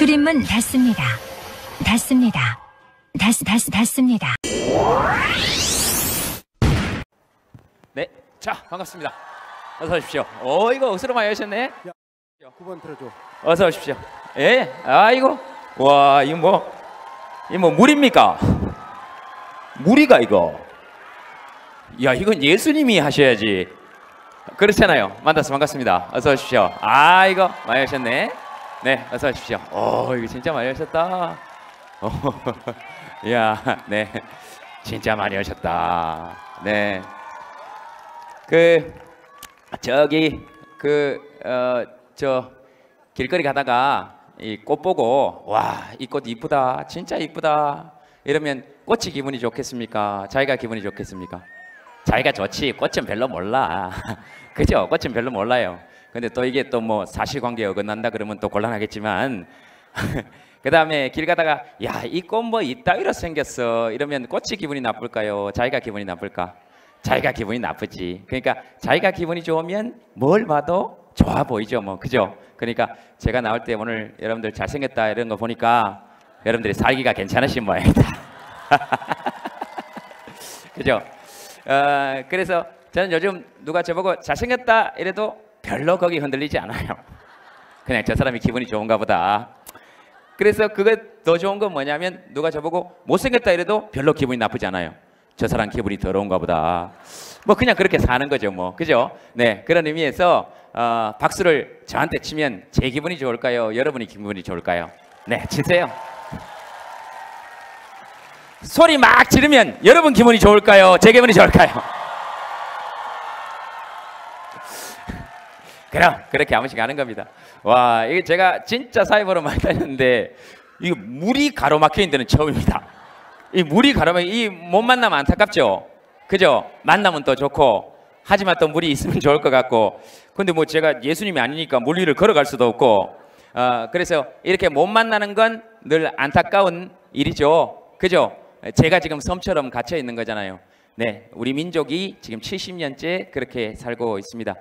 출입문 닫습니다. 닫습니다. 닫습니다. 네, 자 반갑습니다. 어서 오십시오. 이거 억수로 많이 하셨네. 야, 9번 틀어줘. 어서 오십시오. 예, 아이고, 와 이거 뭐 물입니까? 물이가 이거. 야, 이건 예수님이 하셔야지. 그렇잖아요. 만나서 반갑습니다. 어서 오십시오. 아, 이거 많이 하셨네. 네, 어서 오십시오. 이거 진짜 많이 하셨다. 야, 네, 진짜 많이 하셨다. 네, 저기 저 길거리 가다가 이 꽃 보고 와, 이 꽃 이쁘다, 진짜 이쁘다 이러면 꽃이 기분이 좋겠습니까? 자기가 기분이 좋겠습니까? 자기가 좋지, 꽃은 별로 몰라. 그죠? 꽃은 별로 몰라요. 근데 또 이게 또 뭐 사실관계에 어긋난다 그러면 또 곤란하겠지만 그 다음에 길 가다가 야, 이 꽃 뭐 이따위로 생겼어 이러면 꽃이 기분이 나쁠까요? 자기가 기분이 나쁠까? 자기가 기분이 나쁘지. 그러니까 자기가 기분이 좋으면 뭘 봐도 좋아 보이죠, 뭐. 그죠? 그러니까 제가 나올 때 오늘 여러분들 잘생겼다 이런 거 보니까 여러분들이 살기가 괜찮으신 모양이다. 그죠? 그래서 저는 요즘 누가 저보고 잘생겼다 이래도 별로 거기 흔들리지 않아요. 그냥 저 사람이 기분이 좋은가 보다. 그래서 그게 더 좋은 건 뭐냐면 누가 저보고 못생겼다 이래도 별로 기분이 나쁘지 않아요. 저 사람 기분이 더러운가 보다. 뭐 그냥 그렇게 사는 거죠, 뭐. 그죠? 네, 그런 의미에서 박수를 저한테 치면 제 기분이 좋을까요? 여러분이 기분이 좋을까요? 네, 치세요. 소리 막 지르면 여러분 기분이 좋을까요? 제 기분이 좋을까요? 그럼 그렇게 한 번씩 하는 겁니다. 와, 이게 제가 진짜 사회보러 많이 다녔는데 이게 물이 가로막혀 있는 데는 처음입니다. 이 물이 가로막혀, 이 못 만나면 안타깝죠. 그죠? 만나면 또 좋고, 하지만 또 물이 있으면 좋을 것 같고. 근데 뭐 제가 예수님이 아니니까 물 위를 걸어갈 수도 없고, 그래서 이렇게 못 만나는 건 늘 안타까운 일이죠. 그죠? 제가 지금 섬처럼 갇혀 있는 거잖아요. 네, 우리 민족이 지금 70년째 그렇게 살고 있습니다.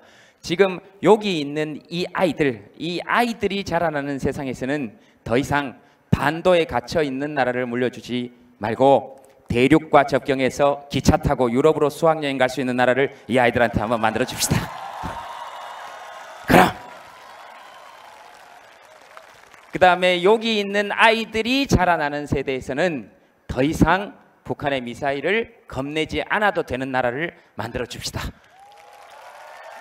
지금 여기 있는 이 아이들이 자라나는 세상에서는 더 이상 반도에 갇혀 있는 나라를 물려주지 말고 대륙과 접경해서 기차 타고 유럽으로 수학여행 갈 수 있는 나라를 이 아이들한테 한번 만들어 줍시다. 그럼 그 다음에 여기 있는 아이들이 자라나는 세대에서는 더 이상 북한의 미사일을 겁내지 않아도 되는 나라를 만들어 줍시다.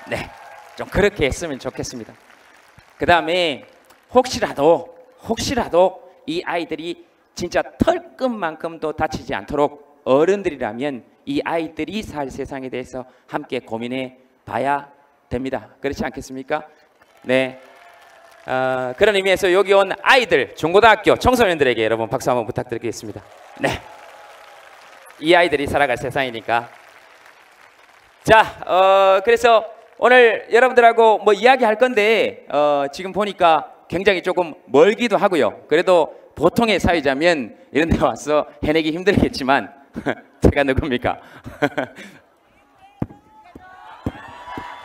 네, 좀 그렇게 했으면 좋겠습니다. 그 다음에 혹시라도 이 아이들이 진짜 털끝만큼도 다치지 않도록 어른들이라면 이 아이들이 살 세상에 대해서 함께 고민해 봐야 됩니다. 그렇지 않겠습니까? 네. 그런 의미에서 여기 온 아이들, 중고등학교 청소년들에게 여러분 박수 한번 부탁드리겠습니다. 네. 이 아이들이 살아갈 세상이니까. 자, 그래서 오늘 여러분들하고 뭐 이야기할 건데 지금 보니까 굉장히 조금 멀기도 하고요. 그래도 보통의 사회자면 이런 데 와서 해내기 힘들겠지만 제가 누굽니까?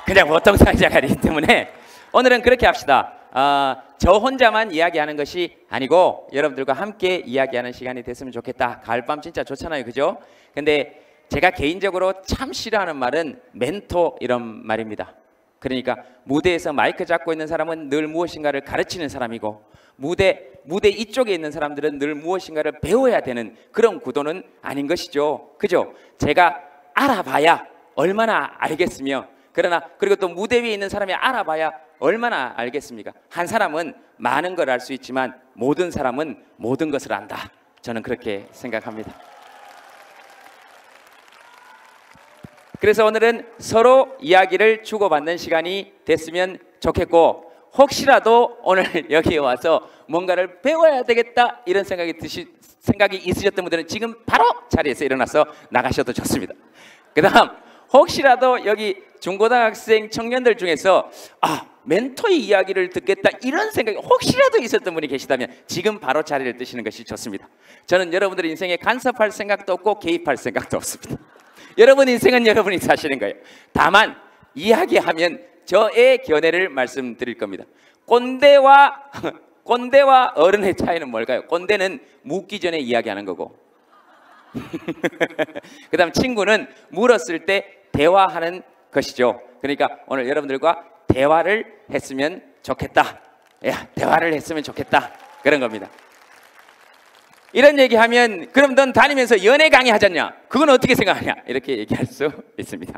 그냥 보통 사회자가 아니기 때문에 오늘은 그렇게 합시다. 저 혼자만 이야기하는 것이 아니고 여러분들과 함께 이야기하는 시간이 됐으면 좋겠다. 가을밤 진짜 좋잖아요, 그죠? 근데 제가 개인적으로 참 싫어하는 말은 멘토 이런 말입니다. 그러니까 무대에서 마이크 잡고 있는 사람은 늘 무엇인가를 가르치는 사람이고 무대 이쪽에 있는 사람들은 늘 무엇인가를 배워야 되는 그런 구도는 아닌 것이죠. 그죠? 제가 알아봐야 얼마나 알겠으며 그리고 또 무대 위에 있는 사람이 알아봐야 얼마나 알겠습니까? 한 사람은 많은 걸 알 수 있지만 모든 사람은 모든 것을 안다. 저는 그렇게 생각합니다. 그래서 오늘은 서로 이야기를 주고받는 시간이 됐으면 좋겠고 혹시라도 오늘 여기에 와서 뭔가를 배워야 되겠다 이런 생각이 있으셨던 분들은 지금 바로 자리에서 일어나서 나가셔도 좋습니다. 그 다음 혹시라도 여기 중고등학생 청년들 중에서 멘토의 이야기를 듣겠다 이런 생각이 혹시라도 있었던 분이 계시다면 지금 바로 자리를 뜨시는 것이 좋습니다. 저는 여러분들의 인생에 간섭할 생각도 없고 개입할 생각도 없습니다. 여러분 인생은 여러분이 사시는 거예요. 다만 이야기하면 저의 견해를 말씀드릴 겁니다. 꼰대와 꼰대와 어른의 차이는 뭘까요? 꼰대는 묻기 전에 이야기하는 거고 그 다음 친구는 물었을 때 대화하는 것이죠. 그러니까 오늘 여러분들과 대화를 했으면 좋겠다. 야, 대화를 했으면 좋겠다. 그런 겁니다. 이런 얘기하면 그럼 넌 다니면서 연애 강의 하잖냐? 그건 어떻게 생각하냐? 이렇게 얘기할 수 있습니다.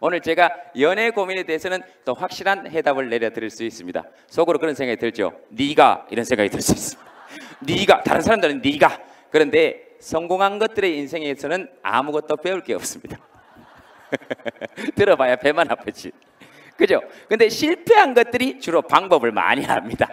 오늘 제가 연애 고민에 대해서는 또 확실한 해답을 내려드릴 수 있습니다. 속으로 그런 생각이 들죠. 네가 이런 생각이 들 수 있습니다. 네가 다른 사람들은 네가 그런데 성공한 것들의 인생에서는 아무것도 배울 게 없습니다. 들어봐야 배만 아프지. 그죠? 근데 실패한 것들이 주로 방법을 많이 합니다.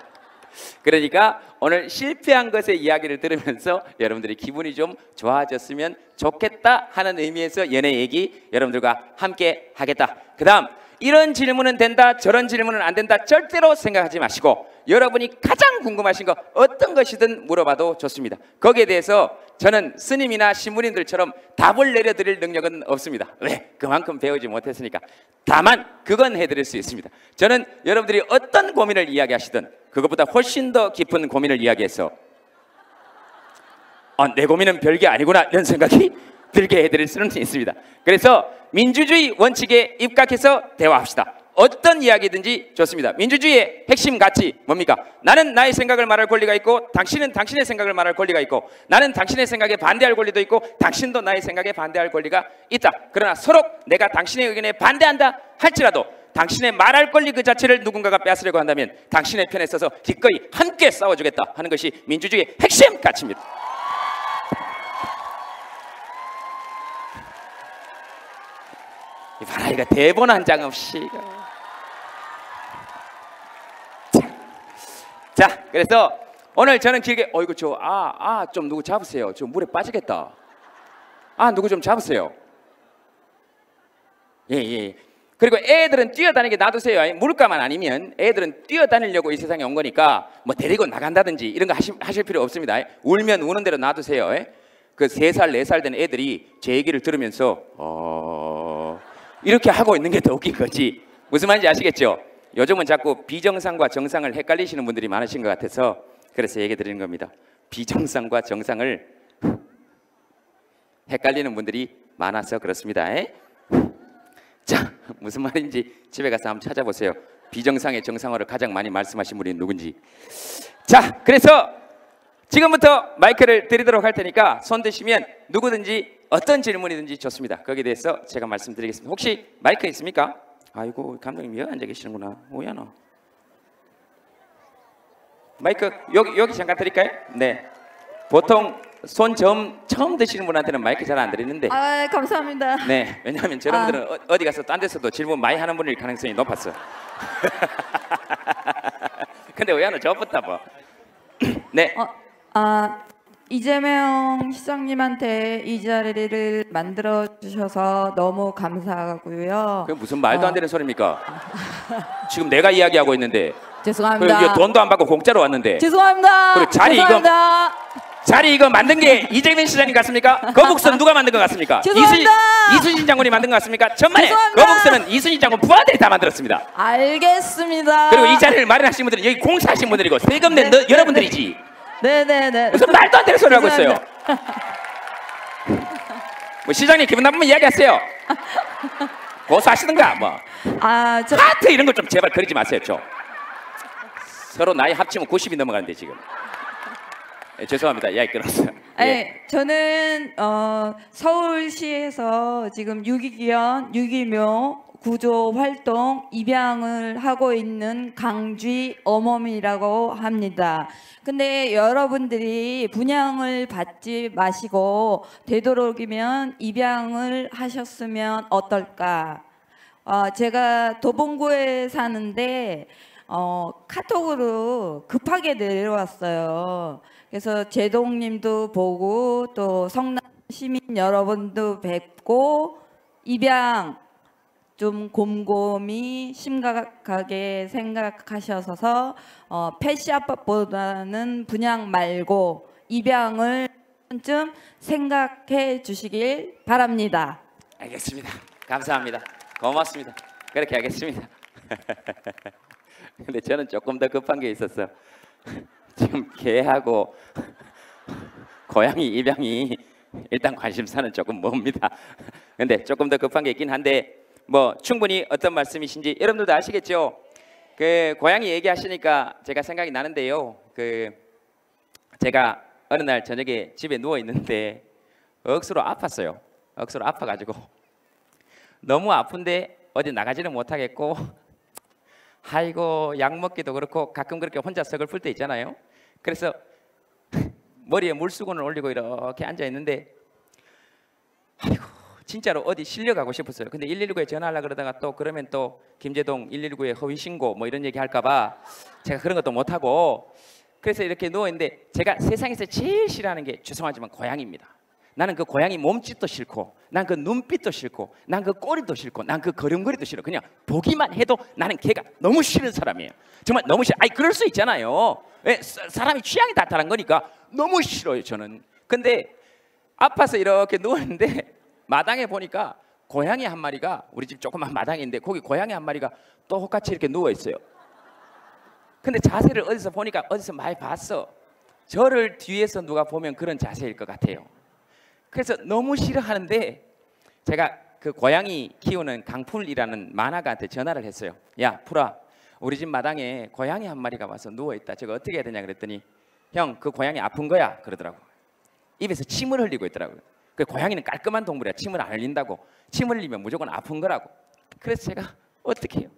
그러니까 오늘 실패한 것의 이야기를 들으면서 여러분들이 기분이 좀 좋아졌으면 좋겠다 하는 의미에서 연애 얘기 여러분들과 함께 하겠다. 그 다음 이런 질문은 된다 저런 질문은 안 된다 절대로 생각하지 마시고 여러분이 가장 궁금하신 거 어떤 것이든 물어봐도 좋습니다. 거기에 대해서 저는 스님이나 신부님들처럼 답을 내려드릴 능력은 없습니다. 왜? 그만큼 배우지 못했으니까. 다만 그건 해드릴 수 있습니다. 저는 여러분들이 어떤 고민을 이야기하시든 그것보다 훨씬 더 깊은 고민을 이야기해서 내 고민은 별게 아니구나 이런 생각이 들게 해드릴 수는 있습니다. 그래서 민주주의 원칙에 입각해서 대화합시다. 어떤 이야기든지 좋습니다. 민주주의의 핵심 가치 뭡니까? 나는 나의 생각을 말할 권리가 있고 당신은 당신의 생각을 말할 권리가 있고 나는 당신의 생각에 반대할 권리도 있고 당신도 나의 생각에 반대할 권리가 있다. 그러나 서로 내가 당신의 의견에 반대한다 할지라도 당신의 말할 권리 그 자체를 누군가가 빼앗으려고 한다면 당신의 편에 서서 기꺼이 함께 싸워주겠다 하는 것이 민주주의의 핵심 가치입니다. 이봐라 이거 대본 한 장 없이 자 그래서 오늘 저는 길게 이거 좀 누구 잡으세요. 저 물에 빠지겠다. 누구 좀 잡으세요. 예. 그리고 애들은 뛰어다니게 놔두세요. 물가만 아니면 애들은 뛰어다니려고 이 세상에 온 거니까 뭐 데리고 나간다든지 이런 거 하실 필요 없습니다. 울면 우는 대로 놔두세요. 그 3살 4살 된 애들이 제 얘기를 들으면서 이렇게 하고 있는 게 더 웃긴 거지. 무슨 말인지 아시겠죠? 요즘은 자꾸 비정상과 정상을 헷갈리시는 분들이 많으신 것 같아서 그래서 얘기 드리는 겁니다. 비정상과 정상을 헷갈리는 분들이 많아서 그렇습니다. 자, 무슨 말인지 집에 가서 한번 찾아보세요. 비정상의 정상어를 가장 많이 말씀하신 분이 누군지. 자, 그래서 지금부터 마이크를 드리도록 할 테니까 손 드시면 누구든지 어떤 질문이든지 좋습니다. 거기에 대해서 제가 말씀드리겠습니다. 혹시 마이크 있습니까? 아이고 감독님 여기 앉아 계시는구나. 뭐야 너. 마이크 여기 잠깐 드릴까요? 네. 보통 손 처음 드시는 분한테는 마이크 잘 안 드리는데. 감사합니다. 네. 왜냐하면 여러분들은 어디 가서 딴 데서도 질문 많이 하는 분일 가능성이 높았어. 근데 왜 너 저부터 뭐. 네. 이재명 시장님한테 이 자리를 만들어 주셔서 너무 감사하고요. 그게 무슨 말도 안 되는 소리입니까? 지금 내가 이야기하고 있는데. 죄송합니다. 그리고 돈도 안 받고 공짜로 왔는데. 죄송합니다. 그리고 자리 이거 만든 게 이재명 시장님 같습니까? 거북선 누가 만든 것 같습니까? 죄송합니다. 이순신 장군이 만든 것 같습니까? 천만에 죄송합니다. 거북선은 이순신 장군 부하들이 다 만들었습니다. 알겠습니다. 그리고 이 자리를 마련하신 분들은 여기 공사하신 분들이고 세금 낸 여러분들이지. 네네네. 무슨 말도 안 되는 소리를 하고 있어요. 뭐 시장님 기분 나쁘면 이야기하세요. 고소하시든가 뭐. 하트 이런 거 좀 제발 그리지 마세요. 서로 나이 합치면 90이 넘어가는데 지금. 죄송합니다. 이야기 끊었어. 저는 서울시에서 지금 유기견 구조 활동 입양을 하고 있는 강쥐 어멈이라고 합니다. 근데 여러분들이 분양을 받지 마시고 되도록이면 입양을 하셨으면 어떨까? 제가 도봉구에 사는데 카톡으로 급하게 내려왔어요. 그래서 제동님도 보고 또 성남 시민 여러분도 뵙고 입양 좀 곰곰이 심각하게 생각하셔서 펫샵보다는 분양 말고 입양을 좀 생각해 주시길 바랍니다. 알겠습니다. 감사합니다. 고맙습니다. 그렇게 하겠습니다. 근데 저는 조금 더 급한 게 있었어. 지금 개하고 고양이 입양이 일단 관심사는 조금 멉니다. 근데 조금 더 급한 게 있긴 한데 뭐 충분히 어떤 말씀이신지 여러분들도 아시겠죠? 그 고양이 얘기하시니까 제가 생각이 나는데요. 그 제가 어느 날 저녁에 집에 누워 있는데 억수로 아팠어요. 억수로 아파가지고 너무 아픈데 어디 나가지는 못하겠고 아이고 약 먹기도 그렇고 가끔 그렇게 혼자 서글플 때 있잖아요. 그래서 머리에 물수건을 올리고 이렇게 앉아 있는데 아이고 진짜로 어디 실려가고 싶었어요. 근데 119에 전화하려고 그러다가 또 그러면 또 김제동 119에 허위 신고 뭐 이런 얘기 할까봐 제가 그런 것도 못하고 그래서 이렇게 누워있는데 제가 세상에서 제일 싫어하는 게 죄송하지만 고양이입니다. 나는 그 고양이 몸짓도 싫고 난 그 눈빛도 싫고 난 그 꼬리도 싫고 난 그 걸음걸이도 싫어. 그냥 보기만 해도 나는 걔가 너무 싫은 사람이에요. 정말 너무 싫어. 아니 그럴 수 있잖아요. 사람이 취향이 다 다른 거니까 너무 싫어요 저는. 근데 아파서 이렇게 누웠는데 마당에 보니까 고양이 한 마리가 우리 집 조그만 마당인데 거기 고양이 한 마리가 똑같이 이렇게 누워 있어요. 근데 자세를 어디서 보니까 어디서 많이 봤어. 저를 뒤에서 누가 보면 그런 자세일 것 같아요. 그래서 너무 싫어하는데 제가 그 고양이 키우는 강풀이라는 만화가한테 전화를 했어요. 야 풀아 우리 집 마당에 고양이 한 마리가 와서 누워있다. 저거 어떻게 해야 되냐 그랬더니 형 그 고양이 아픈 거야 그러더라고. 입에서 침을 흘리고 있더라고요. 그 고양이는 깔끔한 동물이야. 침을 안 흘린다고. 침 흘리면 무조건 아픈 거라고. 그래서 제가 어떻게 해요?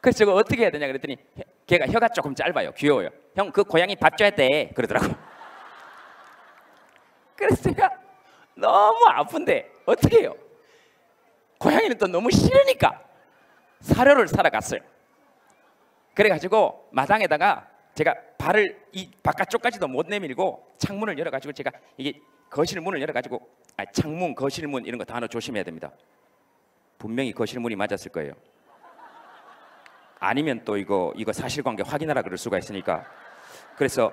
그래서 저거 어떻게 해야 되냐 그랬더니 걔가 혀가 조금 짧아요. 귀여워요. 형 그 고양이 밥 줘야 돼 그러더라고. 그래서 제가 너무 아픈데 어떻게 해요? 고양이는 또 너무 싫으니까 사료를 사러 갔어요. 그래가지고 마당에다가 제가 발을 이 바깥쪽까지도 못 내밀고 창문을 열어가지고 제가 이게 거실 문을 열어가지고 창문, 거실 문 이런 거 단어 조심해야 됩니다. 분명히 거실 문이 맞았을 거예요. 아니면 또 이거 사실관계 확인하라 그럴 수가 있으니까 그래서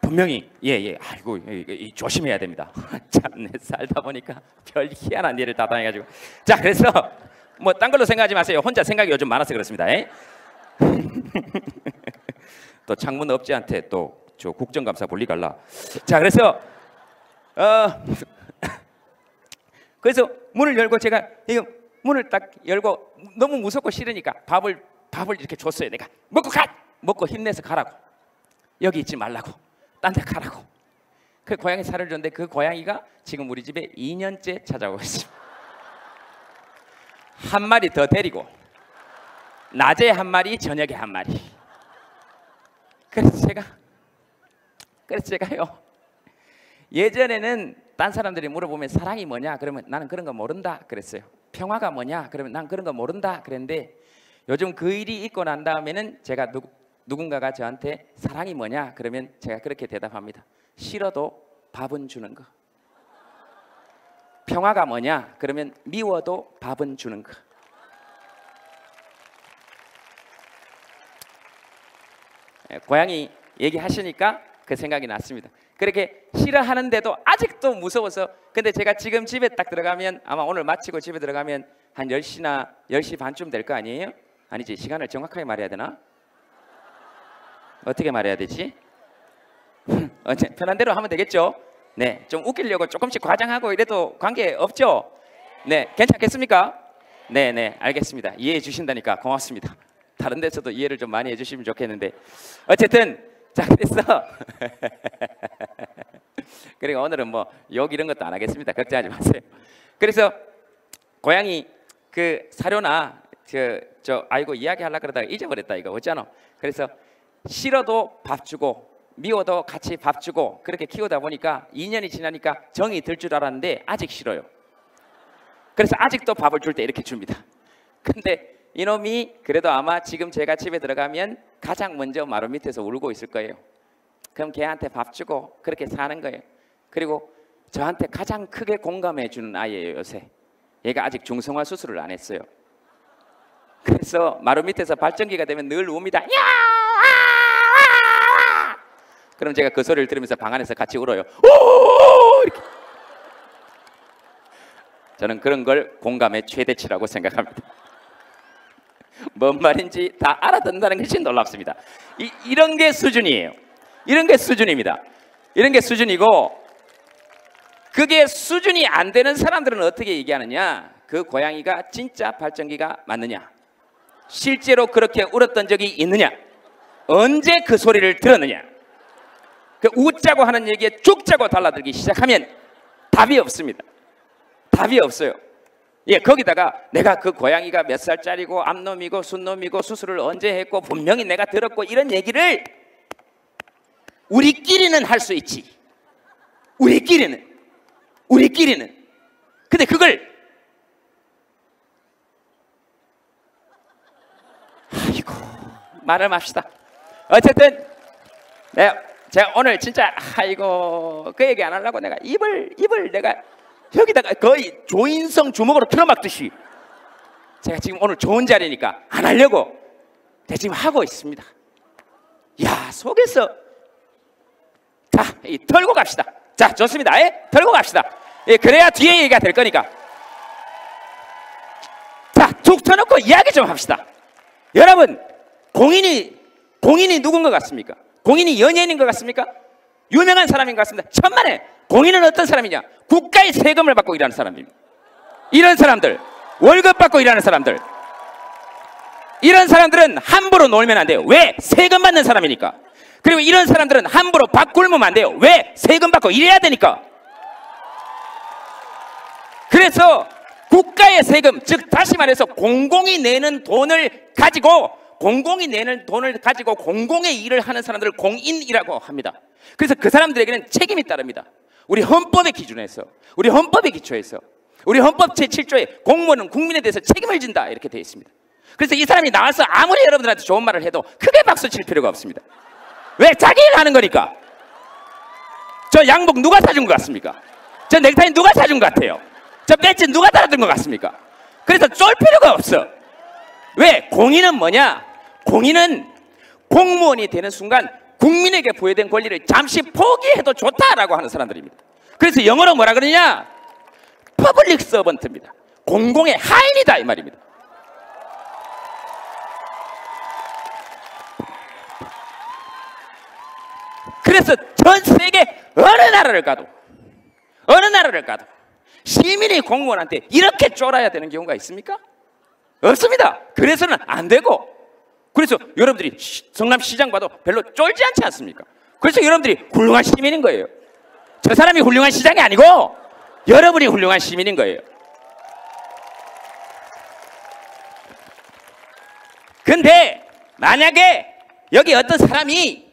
분명히 아이고 조심해야 됩니다. 참 살다 보니까 별 희한한 일을 다 당해가지고 자 그래서 뭐 딴 걸로 생각하지 마세요. 혼자 생각이 요즘 많아서 그렇습니다. 또 창문 업체한테 또 저 국정감사 볼리 갈라. 자 그래서 그래서 문을 열고 제가 이거 문을 딱 열고 너무 무섭고 싫으니까 밥을 이렇게 줬어요. 내가 먹고 힘내서 가라고. 여기 있지 말라고. 딴 데 가라고. 그 고양이 살을 줬는데 그 고양이가 지금 우리 집에 2년째 찾아오고 있습니다. 한 마리 더 데리고 낮에 한 마리 저녁에 한 마리. 그래서 제가요 예전에는 딴 사람들이 물어보면 사랑이 뭐냐 그러면 나는 그런 거 모른다 그랬어요. 평화가 뭐냐 그러면 난 그런 거 모른다 그랬는데 요즘 그 일이 있고 난 다음에는 제가 누군가가 저한테 사랑이 뭐냐 그러면 제가 그렇게 대답합니다. 싫어도 밥은 주는 거. 평화가 뭐냐 그러면 미워도 밥은 주는 거. 고양이 얘기하시니까 그 생각이 났습니다. 그렇게 싫어하는데도 아직도 무서워서 근데 제가 지금 집에 딱 들어가면 아마 오늘 마치고 집에 들어가면 한 10시나 10시 반쯤 될 거 아니에요? 아니지 시간을 정확하게 말해야 되나? 어떻게 말해야 되지? 편한 대로 하면 되겠죠? 네, 좀 웃기려고 조금씩 과장하고 이래도 관계 없죠? 네, 괜찮겠습니까? 네, 알겠습니다. 이해해 주신다니까 고맙습니다. 다른 데서도 이해를 좀 많이 해주시면 좋겠는데 어쨌든 자 그래서 그리고 오늘은 뭐 욕 이런 것도 안 하겠습니다. 걱정하지 마세요. 그래서 고양이 그 사료나 저 아이고 이야기하려고 그러다가 잊어버렸다 이거 어쩌노. 그래서 싫어도 밥 주고 미워도 같이 밥 주고 그렇게 키우다 보니까 2년이 지나니까 정이 들 줄 알았는데 아직 싫어요. 그래서 아직도 밥을 줄 때 이렇게 줍니다. 근데 이놈이 그래도 아마 지금 제가 집에 들어가면 가장 먼저 마루 밑에서 울고 있을 거예요. 그럼 걔한테 밥 주고 그렇게 사는 거예요. 그리고 저한테 가장 크게 공감해 주는 아이예요 요새. 얘가 아직 중성화 수술을 안 했어요. 그래서 마루 밑에서 발전기가 되면 늘 웁니다. 야! 그럼 제가 그 소리를 들으면서 방 안에서 같이 울어요. 오! 이렇게. 저는 그런 걸 공감의 최대치라고 생각합니다. 뭔 말인지 다 알아듣는다는 것이 놀랍습니다. 이런 게 수준이에요. 이런 게 수준입니다. 이런 게 수준이고, 그게 수준이 안 되는 사람들은 어떻게 얘기하느냐? 그 고양이가 진짜 발전기가 맞느냐? 실제로 그렇게 울었던 적이 있느냐? 언제 그 소리를 들었느냐? 그 웃자고 하는 얘기에 죽자고 달라들기 시작하면 답이 없습니다. 답이 없어요. 예, 거기다가 내가 그 고양이가 몇 살짜리고 암놈이고 순놈이고 수술을 언제 했고 분명히 내가 들었고 이런 얘기를 우리끼리는 할 수 있지. 우리끼리는. 근데 그걸 아이고 말을 맙시다. 어쨌든 제가 오늘 진짜 아이고 그 얘기 안 하려고 내가 입을 내가 여기다가 거의 조인성 주먹으로 틀어막듯이 제가 지금 오늘 좋은 자리니까 안 하려고 제가 지금 하고 있습니다. 야, 속에서 자, 털고 갑시다. 자, 좋습니다. 털고 갑시다. 그래야 뒤에 얘기가 될 거니까. 자, 툭 터놓고 이야기 좀 합시다. 여러분, 공인이 누군 것 같습니까? 공인이 연예인인 것 같습니까? 유명한 사람인 것 같습니다. 천만에 공인은 어떤 사람이냐? 국가의 세금을 받고 일하는 사람입니다. 이런 사람들, 월급 받고 일하는 사람들, 이런 사람들은 함부로 놀면 안 돼요. 왜? 세금 받는 사람이니까. 그리고 이런 사람들은 함부로 밥 굶으면 안 돼요. 왜? 세금 받고 일해야 되니까. 그래서 국가의 세금, 즉 다시 말해서 공공이 내는 돈을 가지고 공공의 일을 하는 사람들을 공인이라고 합니다. 그래서 그 사람들에게는 책임이 따릅니다. 우리 헌법의 기준에서, 우리 헌법에 기초해서, 우리 헌법 제7조에 공무원은 국민에 대해서 책임을 진다 이렇게 되어 있습니다. 그래서 이 사람이 나와서 아무리 여러분들한테 좋은 말을 해도 크게 박수 칠 필요가 없습니다. 왜? 자기 일 하는 거니까. 저 양복 누가 사준 것 같습니까? 저 넥타이 누가 사준 것 같아요? 저 배지 누가 달아둔 것 같습니까? 그래서 쫄 필요가 없어. 왜? 공인은 뭐냐? 공인은 공무원이 되는 순간 국민에게 부여된 권리를 잠시 포기해도 좋다라고 하는 사람들입니다. 그래서 영어로 뭐라 그러냐? 퍼블릭 서번트입니다. 공공의 하인이다 이 말입니다. 그래서 전 세계 어느 나라를 가도 시민이 공무원한테 이렇게 쫄아야 되는 경우가 있습니까? 없습니다. 그래서는 안 되고, 그래서 여러분들이 성남시장 봐도 별로 쫄지 않지 않습니까? 그래서 여러분들이 훌륭한 시민인 거예요. 저 사람이 훌륭한 시장이 아니고 여러분이 훌륭한 시민인 거예요. 근데 만약에 여기 어떤 사람이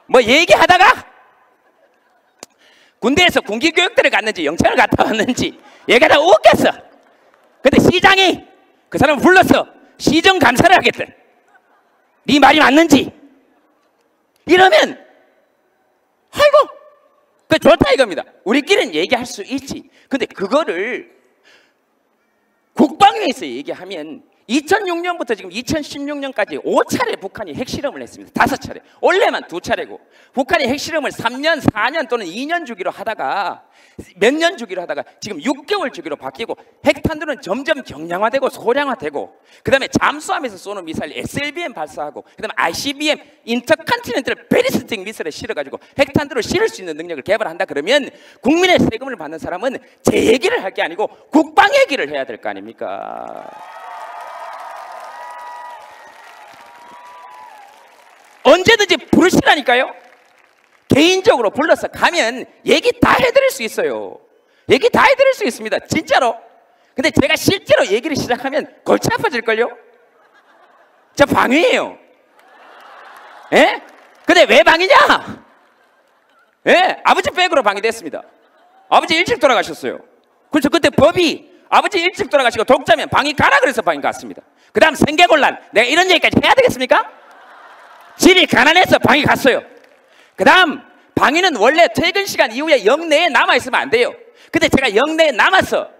뭐 얘기하다가 군대에서 군기교육대를 갔는지 영창을 갔다 왔는지 얘기하다가 웃겼어. 근데 시장이 그 사람을 불러서 시정감사를 하겠대. 네 말이 맞는지. 이러면 아이고 그 좋다 이겁니다. 우리끼리는 얘기할 수 있지. 근데 그거를 국방위에서 얘기하면 2006년부터 지금 2016년까지 5차례 북한이 핵실험을 했습니다. 5차례. 원래만 2차례고 북한이 핵실험을 3년, 4년 또는 2년 주기로 하다가 몇 년 주기로 하다가 지금 6개월 주기로 바뀌고 핵탄두는 점점 경량화되고 소량화되고 그 다음에 잠수함에서 쏘는 미사일 SLBM 발사하고 그 다음에 ICBM 인터컨티넨탈 배리스틱 미사일을 실어가지고 핵탄두를 실을 수 있는 능력을 개발한다 그러면 국민의 세금을 받는 사람은 제 얘기를 할 게 아니고 국방 얘기를 해야 될 거 아닙니까? 언제든지 부르시라니까요. 개인적으로 불러서 가면 얘기 다 해드릴 수 있어요. 얘기 다 해드릴 수 있습니다. 진짜로. 근데 제가 실제로 얘기를 시작하면 골치 아파질걸요. 저 방위예요. 예? 근데 왜 방이냐? 예? 아버지 백으로 방위됐습니다. 아버지 일찍 돌아가셨어요. 그래서 그때 법이 아버지 일찍 돌아가시고 독자면 방위 가라 그래서 방위 갔습니다. 그 다음 생계곤란. 내가 이런 얘기까지 해야 되겠습니까? 집이 가난해서 방위 갔어요. 그 다음 방위는 원래 퇴근 시간 이후에 영내에 남아있으면 안 돼요. 근데 제가 영내에 남아서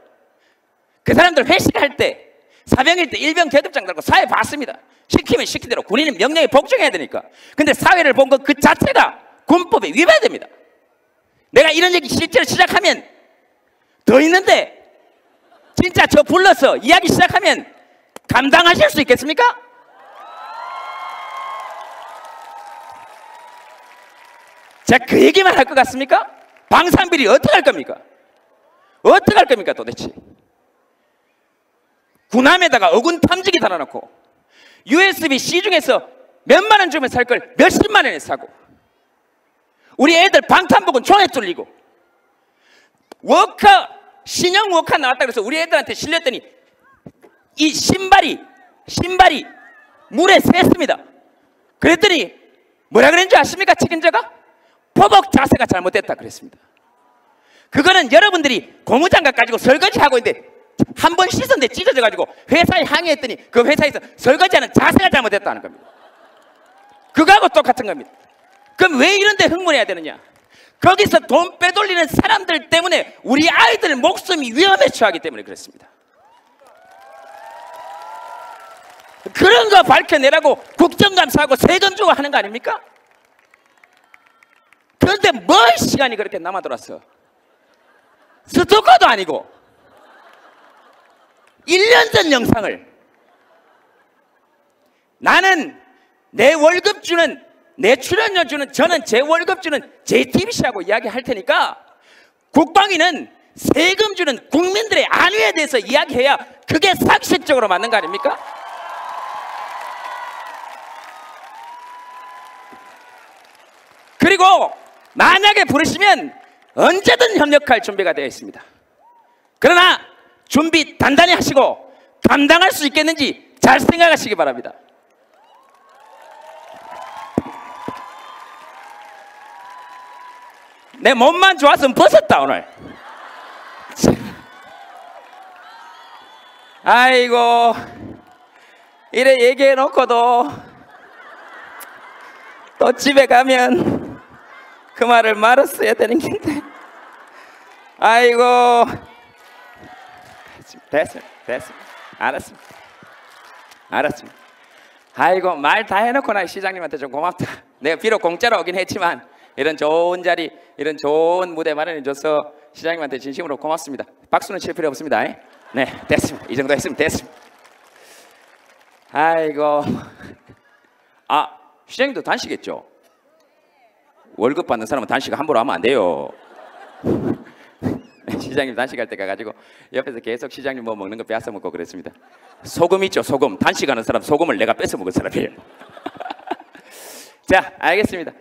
그 사람들 회식할 때 사병일 때 일병 계급장 달고 사회 봤습니다. 시키면 시킨 대로 군인은 명령에 복종해야 되니까. 근데 사회를 본 것 그 자체가 군법에 위반됩니다. 내가 이런 얘기 실제로 시작하면 더 있는데 진짜 저 불러서 이야기 시작하면 감당하실 수 있겠습니까? 제가 그 얘기만 할 것 같습니까? 방산비리 어떻게 할 겁니까? 어떻게 할 겁니까 도대체? 군함에다가 어군 탐지기 달아놓고 USB 시중에서 몇만 원 주면 살 걸 몇십만 원에 사고, 우리 애들 방탄복은 총에 뚫리고, 워커 신형 워커 나왔다 그래서 우리 애들한테 실렸더니 이 신발이 물에 샜습니다. 그랬더니 뭐라 그랬는지 아십니까? 책임자가 포복 자세가 잘못됐다 그랬습니다. 그거는 여러분들이 고무장갑 가지고 설거지하고 있는데 한 번 씻었는데 찢어져 가지고 회사에 항의했더니 그 회사에서 설거지하는 자세가 잘못됐다는 겁니다. 그거하고 똑같은 겁니다. 그럼 왜 이런 데 흥분해야 되느냐? 거기서 돈 빼돌리는 사람들 때문에 우리 아이들 목숨이 위험에 처하기 때문에 그렇습니다. 그런 거 밝혀내라고 국정감사하고 세금 주고 하는 거 아닙니까? 그런데 뭐 시간이 그렇게 남아돌았어? 스토커도 아니고 1년 전 영상을 나는 내 월급 주는, 내 출연료 주는, 저는 제 월급 주는 JTBC하고 이야기할 테니까 국방위는 세금 주는 국민들의 안위에 대해서 이야기해야 그게 상식적으로 맞는 거 아닙니까? 그리고 만약에 부르시면 언제든 협력할 준비가 되어 있습니다. 그러나 준비 단단히 하시고 감당할 수 있겠는지 잘 생각하시기 바랍니다. 내 몸만 좋았으면 벗었다 오늘. 아이고 이래 얘기해 놓고도 또 집에 가면 그 말을 말았어야 되는 건데. 아이고 됐습니다. 알았습니다. 아이고 말 다 해놓고 나 시장님한테 좀 고맙다. 내가 비록 공짜로 오긴 했지만 이런 좋은 자리, 이런 좋은 무대 마련해줘서 시장님한테 진심으로 고맙습니다. 박수는 칠 필요 없습니다. 네, 됐습니다. 이 정도 했으면 됐습니다. 아이고, 시장님도 단식했죠? 월급 받는 사람은 단식 함부로 하면 안 돼요. 시장님 단식할 때 가가지고 옆에서 계속 시장님 뭐 먹는 거 빼앗아 먹고 그랬습니다. 소금 있죠, 소금. 단식하는 사람 소금을 내가 뺏어 먹은 사람이에요. 자, 알겠습니다.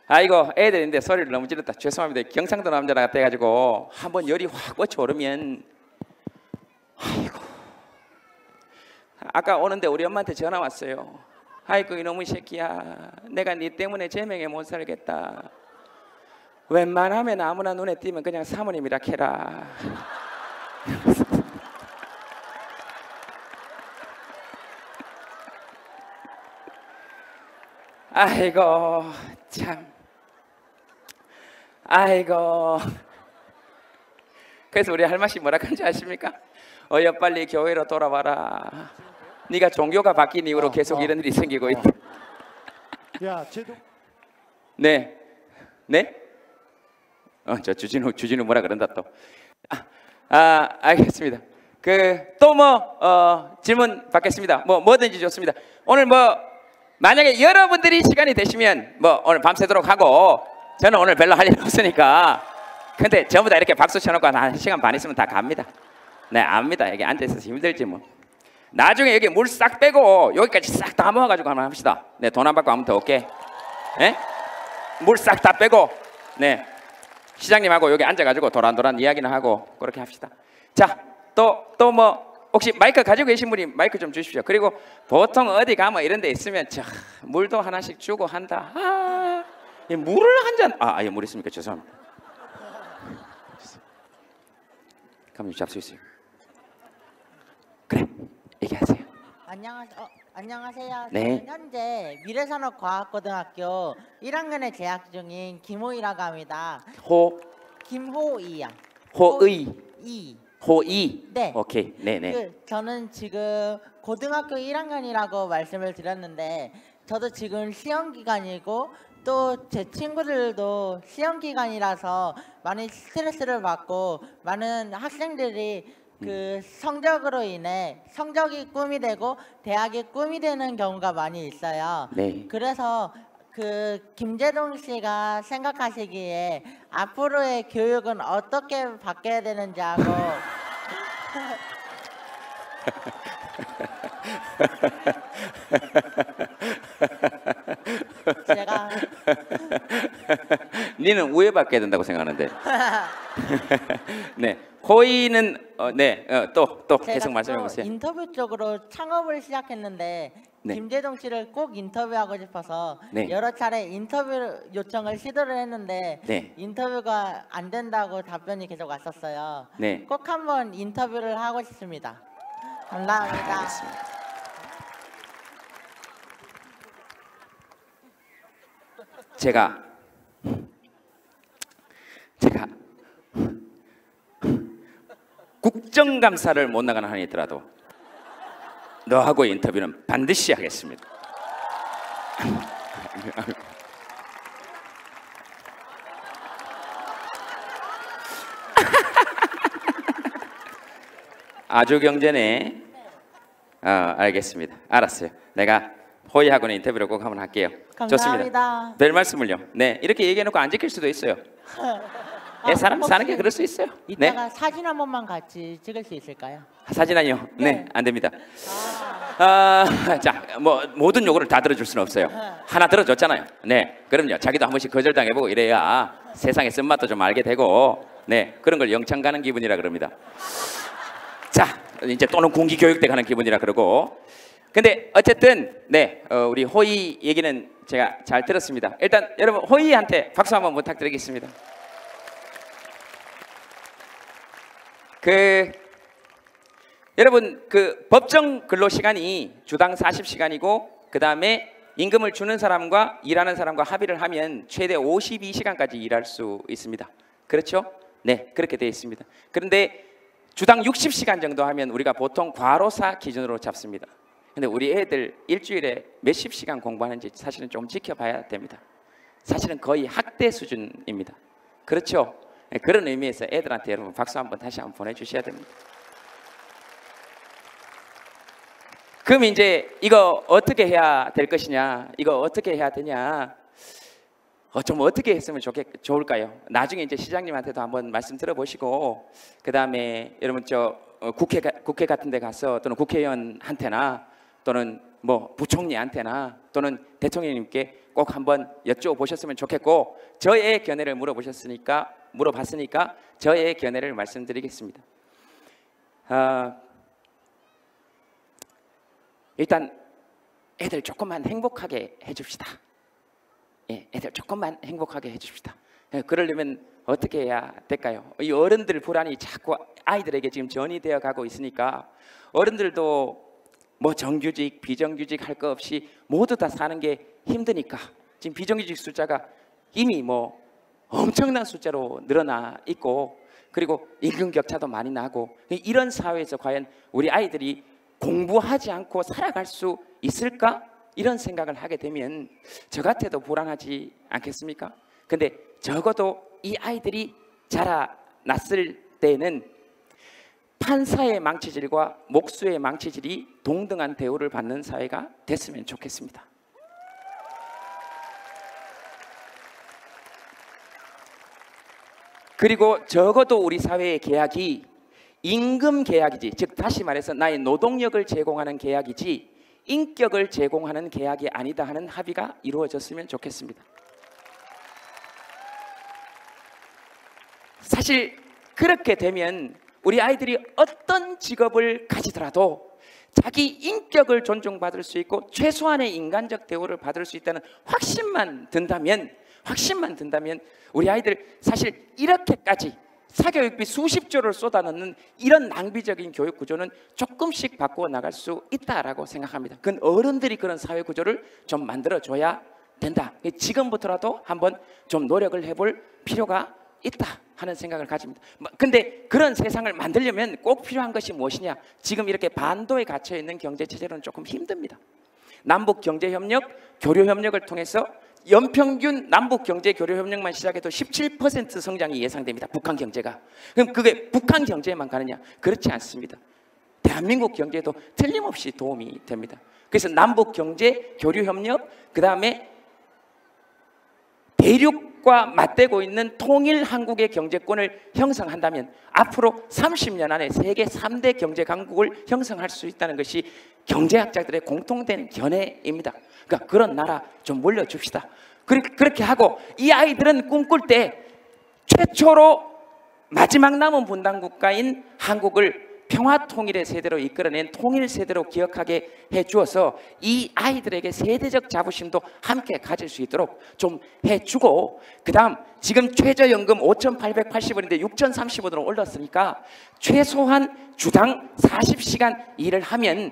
아이고 애들인데 소리를 너무 질렀다. 죄송합니다. 경상도 남자라 같아가지고 한번 열이 확 뻗쳐오르면, 아이고 아까 오는데 우리 엄마한테 전화 왔어요. 아이고 이놈의 새끼야, 내가 네 때문에 제명에 못 살겠다. 웬만하면 아무나 눈에 띄면 그냥 사모님이라 캐라. 아이고 참, 아이고. 그래서 우리 할머니 뭐라 하는지 아십니까? 어여 빨리 교회로 돌아와라. 네가 종교가 바뀐 이후로 계속 이런 일이 생기고 있다. 야, 제도. 네, 네? 저 주진우 뭐라 그런다 또. 알겠습니다. 또 뭐 질문 받겠습니다. 뭐든지 좋습니다. 오늘 만약에 여러분들이 시간이 되시면 오늘 밤새도록 하고, 저는 오늘 별로 할 일 없으니까. 근데 전부 다 이렇게 박수 쳐놓고 한 1시간 반 있으면 다 갑니다. 네, 압니다. 여기 앉아있어서 힘들지 뭐. 나중에 여기 물 싹 빼고 여기까지 싹 다 모아가지고 한번 합시다. 네, 돈 안 받고 하면 더 올게. 네? 물 싹 다 빼고, 네, 시장님하고 여기 앉아가지고 도란도란 이야기나 하고 그렇게 합시다. 자, 또 혹시 마이크 가지고 계신 분이 마이크 좀 주십시오. 그리고 보통 어디 가면 이런 데 있으면 물도 하나씩 주고 한다. 물을 한 잔, 예, 물 있습니까? 죄송합니다. 감독님 잡수 있어요. 그래, 얘기하세요. 안녕하세요. 네. 저는 현재 미래산업과학고등학교 1학년에 재학 중인 김호이라고 합니다. 김호이요. 호이. 네. 오케이. 네네. 저는 지금 고등학교 1학년이라고 말씀을 드렸는데, 저도 지금 시험 기간이고 또 제 친구들도 시험 기간이라서 많이 스트레스를 받고 많은 학생들이 그 성적으로 인해 성적이 꿈이 되고 대학이 꿈이 되는 경우가 많이 있어요. 네. 그래서 그 김재동 씨가 생각하시기에 앞으로의 교육은 어떻게 바뀌어야 되는지 하고 제가 니는 우회받게 된다고 생각하는데. 네. 호의는 또 제가 계속 말씀해 또 보세요. 인터뷰 쪽으로 창업을 시작했는데 네. 김재동 씨를 꼭 인터뷰하고 싶어서 네. 여러 차례 인터뷰 요청을 시도를 했는데 네. 인터뷰가 안 된다고 답변이 계속 왔었어요. 네. 꼭 한번 인터뷰를 하고 싶습니다. 감사합니다. 알겠습니다. 제가 국정감사를 못 나가는 한이 있더라도 너하고의 인터뷰는 반드시 하겠습니다. 아주경제네. 알겠습니다. 알았어요. 내가 호의하고는 인터뷰를 꼭 한번 할게요. 감사합니다. 좋습니다. 별 말씀을요. 네, 이렇게 얘기해놓고 안 지킬 수도 있어요. 사람 사는 게 그럴 수 있어요. 이따가 사진 한 번만 같이 찍을 수 있을까요? 사진 아니요. 네. 네, 안 됩니다. 자, 뭐 모든 요구를 다 들어줄 수는 없어요. 하나 들어줬잖아요. 네, 그럼요. 자기도 한 번씩 거절당해보고 이래야 세상의 쓴맛도 좀 알게 되고, 네, 그런 걸 영창 가는 기분이라 그럽니다. 자, 이제 또는 군기 교육대 가는 기분이라 그러고. 근데 어쨌든 네, 우리 호의 얘기는 제가 잘 들었습니다. 일단 여러분 호의한테 박수 한번 부탁드리겠습니다. 여러분 그 법정 근로 시간이 주당 40시간이고 그 다음에 임금을 주는 사람과 일하는 사람과 합의를 하면 최대 52시간까지 일할 수 있습니다. 그렇죠? 네, 그렇게 되어 있습니다. 그런데 주당 60시간 정도 하면 우리가 보통 과로사 기준으로 잡습니다. 근데 우리 애들 일주일에 몇십 시간 공부하는지 사실은 좀 지켜봐야 됩니다. 사실은 거의 학대 수준입니다. 그렇죠? 네, 그런 의미에서 애들한테 여러분 박수 한번 다시 한번 보내주셔야 됩니다. 그럼 이제 이거 어떻게 해야 될 것이냐, 이거 어떻게 해야 되냐, 좀 어떻게 했으면 좋을까요? 나중에 이제 시장님한테도 한번 말씀 들어보시고 그 다음에 여러분 국회 같은 데 가서 또는 국회의원한테나 또는 뭐 부총리한테나 또는 대통령님께 꼭 한번 여쭤보셨으면 좋겠고 저의 견해를 물어봤으니까 저의 견해를 말씀드리겠습니다. 일단 애들 조금만 행복하게 해줍시다. 예, 애들 조금만 행복하게 해줍시다. 예, 그러려면 어떻게 해야 될까요? 이 어른들 불안이 자꾸 아이들에게 지금 전이되어 가고 있으니까 어른들도 뭐 정규직, 비정규직 할 거 없이 모두 다 사는 게 힘드니까 지금 비정규직 숫자가 이미 뭐 엄청난 숫자로 늘어나 있고 그리고 임금 격차도 많이 나고 이런 사회에서 과연 우리 아이들이 공부하지 않고 살아갈 수 있을까? 이런 생각을 하게 되면 저 같아도 불안하지 않겠습니까? 근데 적어도 이 아이들이 자라났을 때는 판사의 망치질과 목수의 망치질이 동등한 대우를 받는 사회가 됐으면 좋겠습니다. 그리고 적어도 우리 사회의 계약이 임금 계약이지, 즉 다시 말해서 나의 노동력을 제공하는 계약이지 인격을 제공하는 계약이 아니다 하는 합의가 이루어졌으면 좋겠습니다. 사실 그렇게 되면 우리 아이들이 어떤 직업을 가지더라도 자기 인격을 존중받을 수 있고 최소한의 인간적 대우를 받을 수 있다는 확신만 든다면 우리 아이들 사실 이렇게까지 사교육비 수십조를 쏟아넣는 이런 낭비적인 교육 구조는 조금씩 바꾸어 나갈 수 있다라고 생각합니다. 그건 어른들이 그런 사회 구조를 좀 만들어줘야 된다. 지금부터라도 한번 좀 노력을 해볼 필요가 있다 하는 생각을 가집니다. 근데 그런 세상을 만들려면 꼭 필요한 것이 무엇이냐? 지금 이렇게 반도에 갇혀 있는 경제 체제로는 조금 힘듭니다. 남북 경제 협력, 교류 협력을 통해서 연평균 남북 경제 교류 협력만 시작해도 17% 성장이 예상됩니다. 북한 경제가. 그럼 그게 북한 경제에만 가느냐? 그렇지 않습니다. 대한민국 경제에도 틀림없이 도움이 됩니다. 그래서 남북 경제 교류 협력, 그 다음에 대륙과 맞대고 있는 통일 한국의 경제권을 형성한다면 앞으로 30년 안에 세계 3대 경제 강국을 형성할 수 있다는 것이 경제학자들의 공통된 견해입니다. 그러니까 그런 나라 좀 물려줍시다. 그렇게 하고 이 아이들은 꿈꿀 때 최초로 마지막 남은 분단 국가인 한국을 평화 통일의 세대로 이끌어낸 통일 세대로 기억하게 해주어서 이 아이들에게 세대적 자부심도 함께 가질 수 있도록 좀 해주고, 그 다음 지금 최저연금 5,880원인데 6,030원으로 올랐으니까 최소한 주당 40시간 일을 하면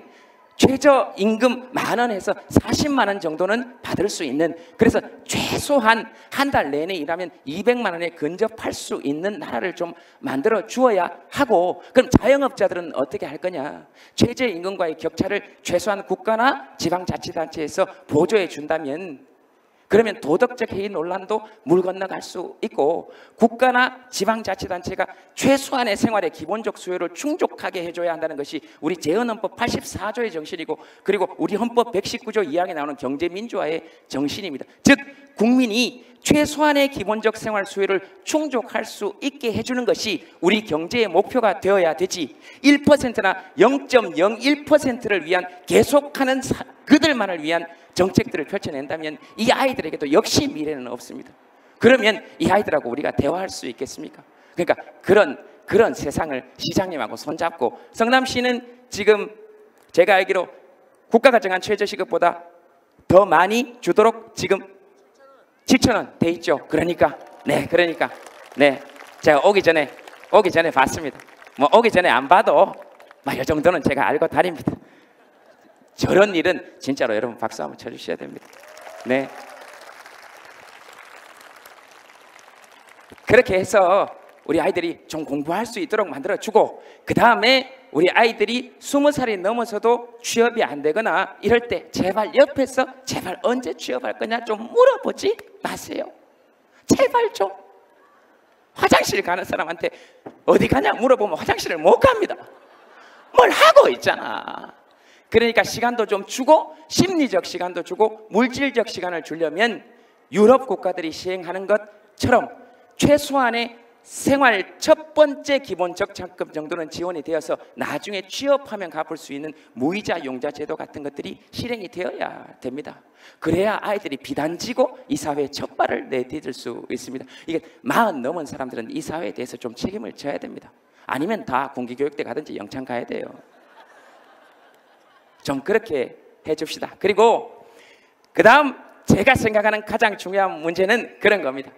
최저임금 10,000원에서 40만 원 정도는 받을 수 있는, 그래서 최소한 한 달 내내 일하면 200만 원에 근접할 수 있는 나라를 좀 만들어 주어야 하고, 그럼 자영업자들은 어떻게 할 거냐? 최저임금과의 격차를 최소한 국가나 지방자치단체에서 보조해 준다면, 그러면 도덕적 해이 논란도 물 건너갈 수 있고, 국가나 지방자치단체가 최소한의 생활의 기본적 수요를 충족하게 해줘야 한다는 것이 우리 재헌헌법 84조의 정신이고, 그리고 우리 헌법 119조 2항에 나오는 경제민주화의 정신입니다. 즉 국민이 최소한의 기본적 생활 수요를 충족할 수 있게 해주는 것이 우리 경제의 목표가 되어야 되지, 1%나 0.01%를 위한 계속하는 그들만을 위한 정책들을 펼쳐낸다면 이 아이들에게도 역시 미래는 없습니다. 그러면 이 아이들하고 우리가 대화할 수 있겠습니까? 그러니까 그런 세상을 시장님하고 손잡고, 성남시는 지금 제가 알기로 국가가 정한 최저시급보다 더 많이 주도록 지금 7,000원 돼 있죠. 그러니까 제가 오기 전에 봤습니다. 뭐 오기 전에 안 봐도 이 정도는 제가 알고 다닙니다. 저런 일은 진짜로 여러분 박수 한번 쳐주셔야 됩니다. 네. 그렇게 해서 우리 아이들이 좀 공부할 수 있도록 만들어주고, 그 다음에 우리 아이들이 20살이 넘어서도 취업이 안 되거나 이럴 때 제발 옆에서 제발 언제 취업할 거냐 좀 물어보지 마세요. 제발 좀. 화장실 가는 사람한테 어디 가냐 물어보면 화장실을 못 갑니다. 뭘 하고 있잖아. 그러니까 시간도 좀 주고, 심리적 시간도 주고, 물질적 시간을 주려면 유럽 국가들이 시행하는 것처럼 최소한의 생활 첫 번째 기본적 적금 정도는 지원이 되어서 나중에 취업하면 갚을 수 있는 무이자 용자 제도 같은 것들이 실행이 되어야 됩니다. 그래야 아이들이 비단지고 이 사회에 첫 발을 내디딜 수 있습니다. 이게 40 넘은 사람들은 이 사회에 대해서 좀 책임을 져야 됩니다. 아니면 다 공기교육대 가든지 영창 가야 돼요. 좀 그렇게 해줍시다. 그리고 그 다음 제가 생각하는 가장 중요한 문제는 그런 겁니다.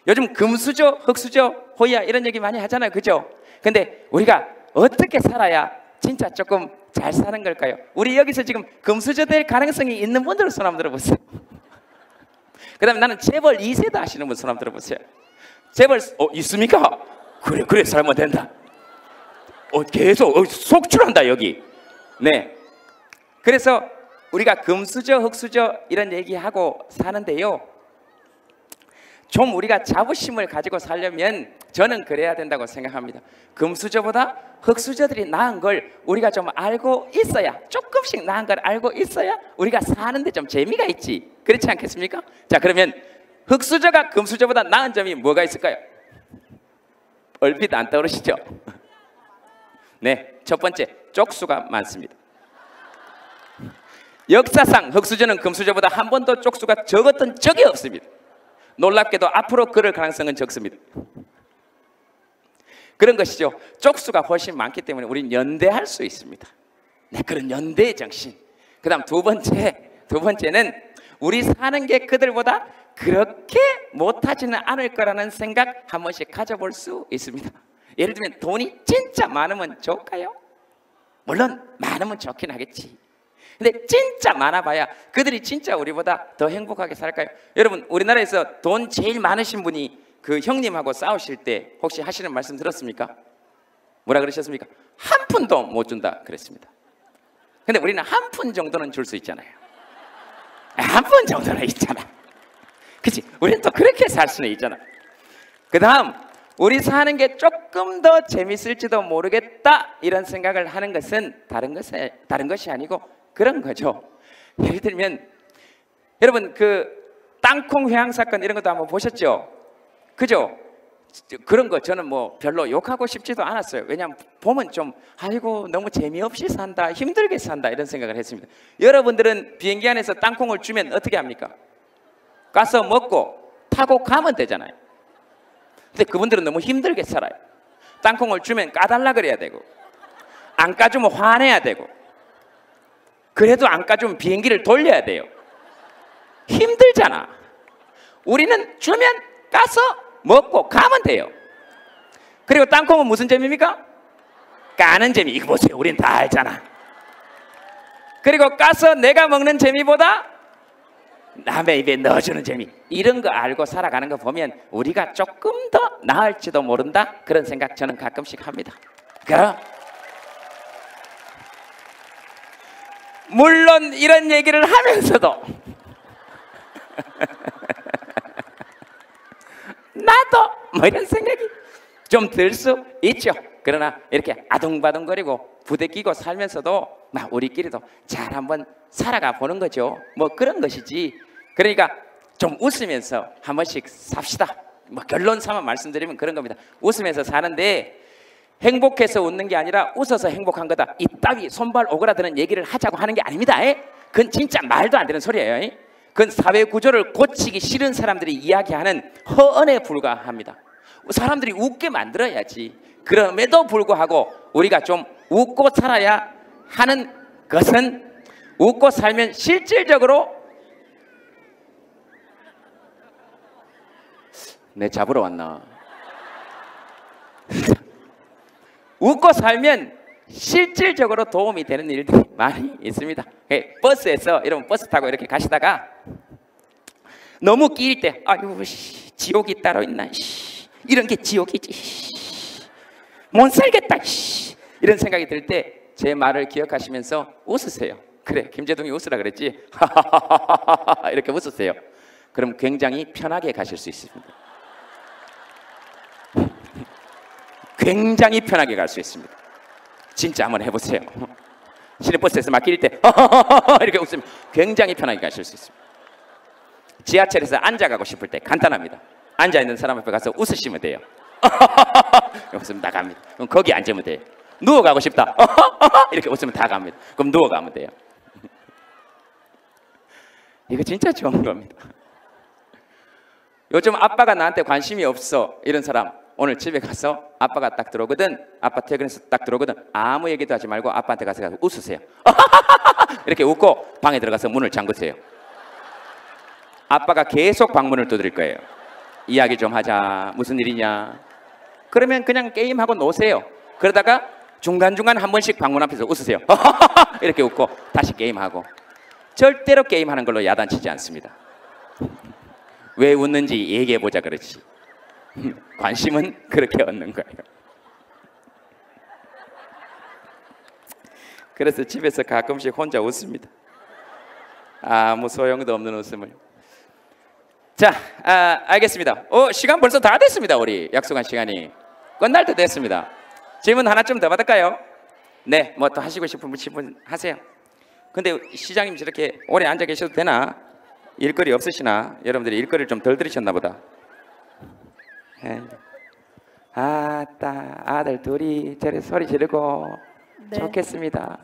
요즘 금수저, 흙수저, 호야 이런 얘기 많이 하잖아요. 그죠? 근데 우리가 어떻게 살아야 진짜 조금 잘 사는 걸까요? 우리 여기서 지금 금수저 될 가능성이 있는 분들 손 한번 들어보세요. 그 다음에 나는 재벌 2세다 하시는 분 손 한번 들어보세요. 재벌 있습니까? 그래 살면 된다. 계속 속출한다 여기. 네. 그래서 우리가 금수저, 흙수저 이런 얘기하고 사는데요, 좀 우리가 자부심을 가지고 살려면 저는 그래야 된다고 생각합니다. 금수저보다 흙수저들이 나은 걸 우리가 좀 알고 있어야, 조금씩 나은 걸 알고 있어야 우리가 사는데 좀 재미가 있지. 그렇지 않겠습니까? 자, 그러면 흙수저가 금수저보다 나은 점이 뭐가 있을까요? 얼핏 안 떠오르시죠? 네, 첫 번째, 쪽수가 많습니다. 역사상 흙수저는 금수저보다 한 번도 쪽수가 적었던 적이 없습니다. 놀랍게도 앞으로 그럴 가능성은 적습니다. 그런 것이죠. 쪽수가 훨씬 많기 때문에 우리는 연대할 수 있습니다. 네, 그런 연대의 정신. 그 다음 두 번째는 우리 사는 게 그들보다 그렇게 못하지는 않을 거라는 생각 한 번씩 가져볼 수 있습니다. 예를 들면 돈이 진짜 많으면 좋을까요? 물론 많으면 좋긴 하겠지. 근데 진짜 많아봐야 그들이 진짜 우리보다 더 행복하게 살까요? 여러분, 우리나라에서 돈 제일 많으신 분이 그 형님하고 싸우실 때 혹시 하시는 말씀 들었습니까? 뭐라 그러셨습니까? 한 푼도 못 준다 그랬습니다. 근데 우리는 한 푼 정도는 줄 수 있잖아요. 한 푼 정도는 있잖아. 그치? 우리는 또 그렇게 살 수는 있잖아. 그 다음 우리 사는 게 조금 더 재밌을지도 모르겠다 이런 생각을 하는 것은 다른 것이 아니고 그런 거죠. 예를 들면 여러분 그 땅콩 회항 사건 이런 것도 한번 보셨죠? 그죠? 그런 거 저는 뭐 별로 욕하고 싶지도 않았어요. 왜냐하면 보면 좀 아이고 너무 재미없이 산다, 힘들게 산다 이런 생각을 했습니다. 여러분들은 비행기 안에서 땅콩을 주면 어떻게 합니까? 가서 먹고 타고 가면 되잖아요. 근데 그분들은 너무 힘들게 살아요. 땅콩을 주면 까달라 그래야 되고 안 까주면 화내야 되고 그래도 안 까주면 비행기를 돌려야 돼요. 힘들잖아. 우리는 주면 까서 먹고 가면 돼요. 그리고 땅콩은 무슨 재미입니까? 까는 재미. 이거 보세요. 우린 다 알잖아. 그리고 까서 내가 먹는 재미보다 남의 입에 넣어주는 재미, 이런 거 알고 살아가는 거 보면 우리가 조금 더 나을지도 모른다 그런 생각 저는 가끔씩 합니다. 그럼 물론 이런 얘기를 하면서도 나도 뭐 이런 생각이 좀 들 수 있죠. 그러나 이렇게 아둥바둥거리고 부대끼고 살면서도 우리끼리도 잘 한번 살아가 보는 거죠. 뭐 그런 것이지. 그러니까 좀 웃으면서 한 번씩 삽시다. 뭐 결론 삼아 말씀드리면 그런 겁니다. 웃으면서 사는데 행복해서 웃는 게 아니라 웃어서 행복한 거다, 이따위 손발 오그라드는 얘기를 하자고 하는 게 아닙니다. 그건 진짜 말도 안 되는 소리예요. 그건 사회 구조를 고치기 싫은 사람들이 이야기하는 허언에 불과합니다. 사람들이 웃게 만들어야지. 그럼에도 불구하고 우리가 좀 웃고 살아야 하는 것은 웃고 살면 실질적으로 내 잡으러 왔나? 웃고 살면 실질적으로 도움이 되는 일들이 많이 있습니다. 버스에서 여러분 버스 타고 이렇게 가시다가 너무 끼일 때 아유 지옥이 따로 있나, 이런 게 지옥이지, 못 살겠다, 이런 생각이 들 때 제 말을 기억하시면서 웃으세요. 그래, 김재동이 웃으라 그랬지. 이렇게 웃으세요. 그럼 굉장히 편하게 가실 수 있습니다. 굉장히 편하게 갈 수 있습니다. 진짜 한번 해보세요. 시내버스에서 막 끼릴 때 이렇게 웃으면 굉장히 편하게 가실 수 있습니다. 지하철에서 앉아가고 싶을 때 간단합니다. 앉아있는 사람 앞에 가서 웃으시면 돼요. 웃으면 다 갑니다. 그럼 거기 앉으면 돼요. 누워가고 싶다, 이렇게 웃으면 다 갑니다. 그럼 누워가면 돼요. 이거 진짜 좋은 겁니다. 요즘 아빠가 나한테 관심이 없어 이런 사람, 오늘 집에 가서 아빠가 딱 들어오거든, 아빠 퇴근해서 딱 들어오거든, 아무 얘기도 하지 말고 아빠한테 가서 웃으세요. 이렇게 웃고 방에 들어가서 문을 잠그세요. 아빠가 계속 방문을 두드릴 거예요. 이야기 좀 하자, 무슨 일이냐. 그러면 그냥 게임하고 노세요. 그러다가 중간중간 한 번씩 방문 앞에서 웃으세요. 이렇게 웃고 다시 게임하고. 절대로 게임하는 걸로 야단치지 않습니다. 왜 웃는지 얘기해보자 그렇지. 관심은 그렇게 얻는 거예요. 그래서 집에서 가끔씩 혼자 웃습니다. 아무 소용도 없는 웃음을. 자, 알겠습니다. 시간 벌써 다 됐습니다. 우리 약속한 시간이 끝날 때 됐습니다. 질문 하나쯤 더 받을까요? 네, 뭐 또 하시고 싶은 분 하세요. 근데 시장님 저렇게 오래 앉아 계셔도 되나? 일거리 없으시나? 여러분들이 일거리를 좀 덜 들으셨나 보다. 아따, 아들 둘이 저래 소리 지르고. 네. 좋겠습니다.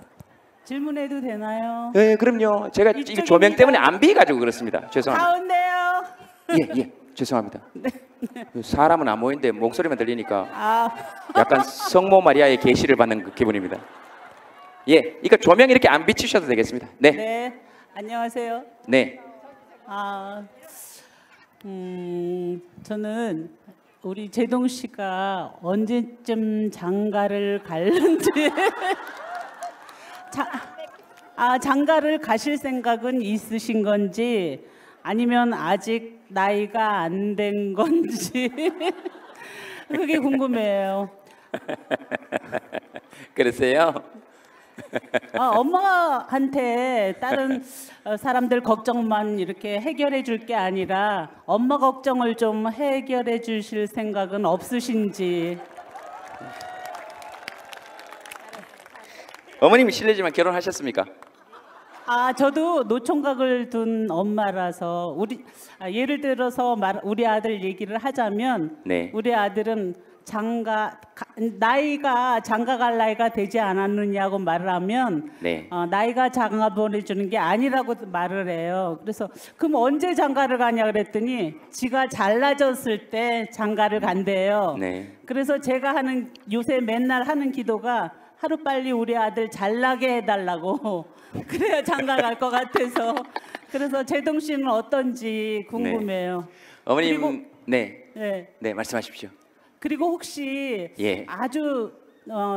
질문해도 되나요? 네, 그럼요. 제가 이 조명 때문에 안 비가지고 그렇습니다. 죄송합니다. 가운데요. 예, 죄송합니다. 네. 사람은 안 보이는데 목소리만 들리니까 약간 성모 마리아의 계시를 받는 그 기분입니다. 예, 이거 조명 이렇게 안 비추셔도 되겠습니다. 네. 네, 안녕하세요. 네. 저는 우리 제동 씨가 언제쯤 장가를 갈는지 장가를 가실 생각은 있으신 건지 아니면 아직 나이가 안 된 건지 그게 궁금해요. 그러세요? 엄마한테 다른 사람들 걱정만 이렇게 해결해 줄 게 아니라 엄마 걱정을 좀 해결해 주실 생각은 없으신지. 어머님이 실례지만 결혼하셨습니까? 저도 노총각을 둔 엄마라서 예를 들어서 우리 아들 얘기를 하자면 네. 우리 아들은 나이가 장가 갈 나이가 되지 않았느냐고 말을 하면 네. 나이가 장가 보내주는 게 아니라고 말을 해요. 그래서 그럼 언제 장가를 가냐 그랬더니 지가 잘나졌을 때 장가를 간대요. 네. 그래서 제가 요새 맨날 하는 기도가 하루빨리 우리 아들 잘나게 해달라고 그래야 장가 갈 것 같아서. 그래서 제동 씨는 어떤지 궁금해요. 어머님, 그리고- 네, 말씀하십시오. 그리고 혹시 예. 아주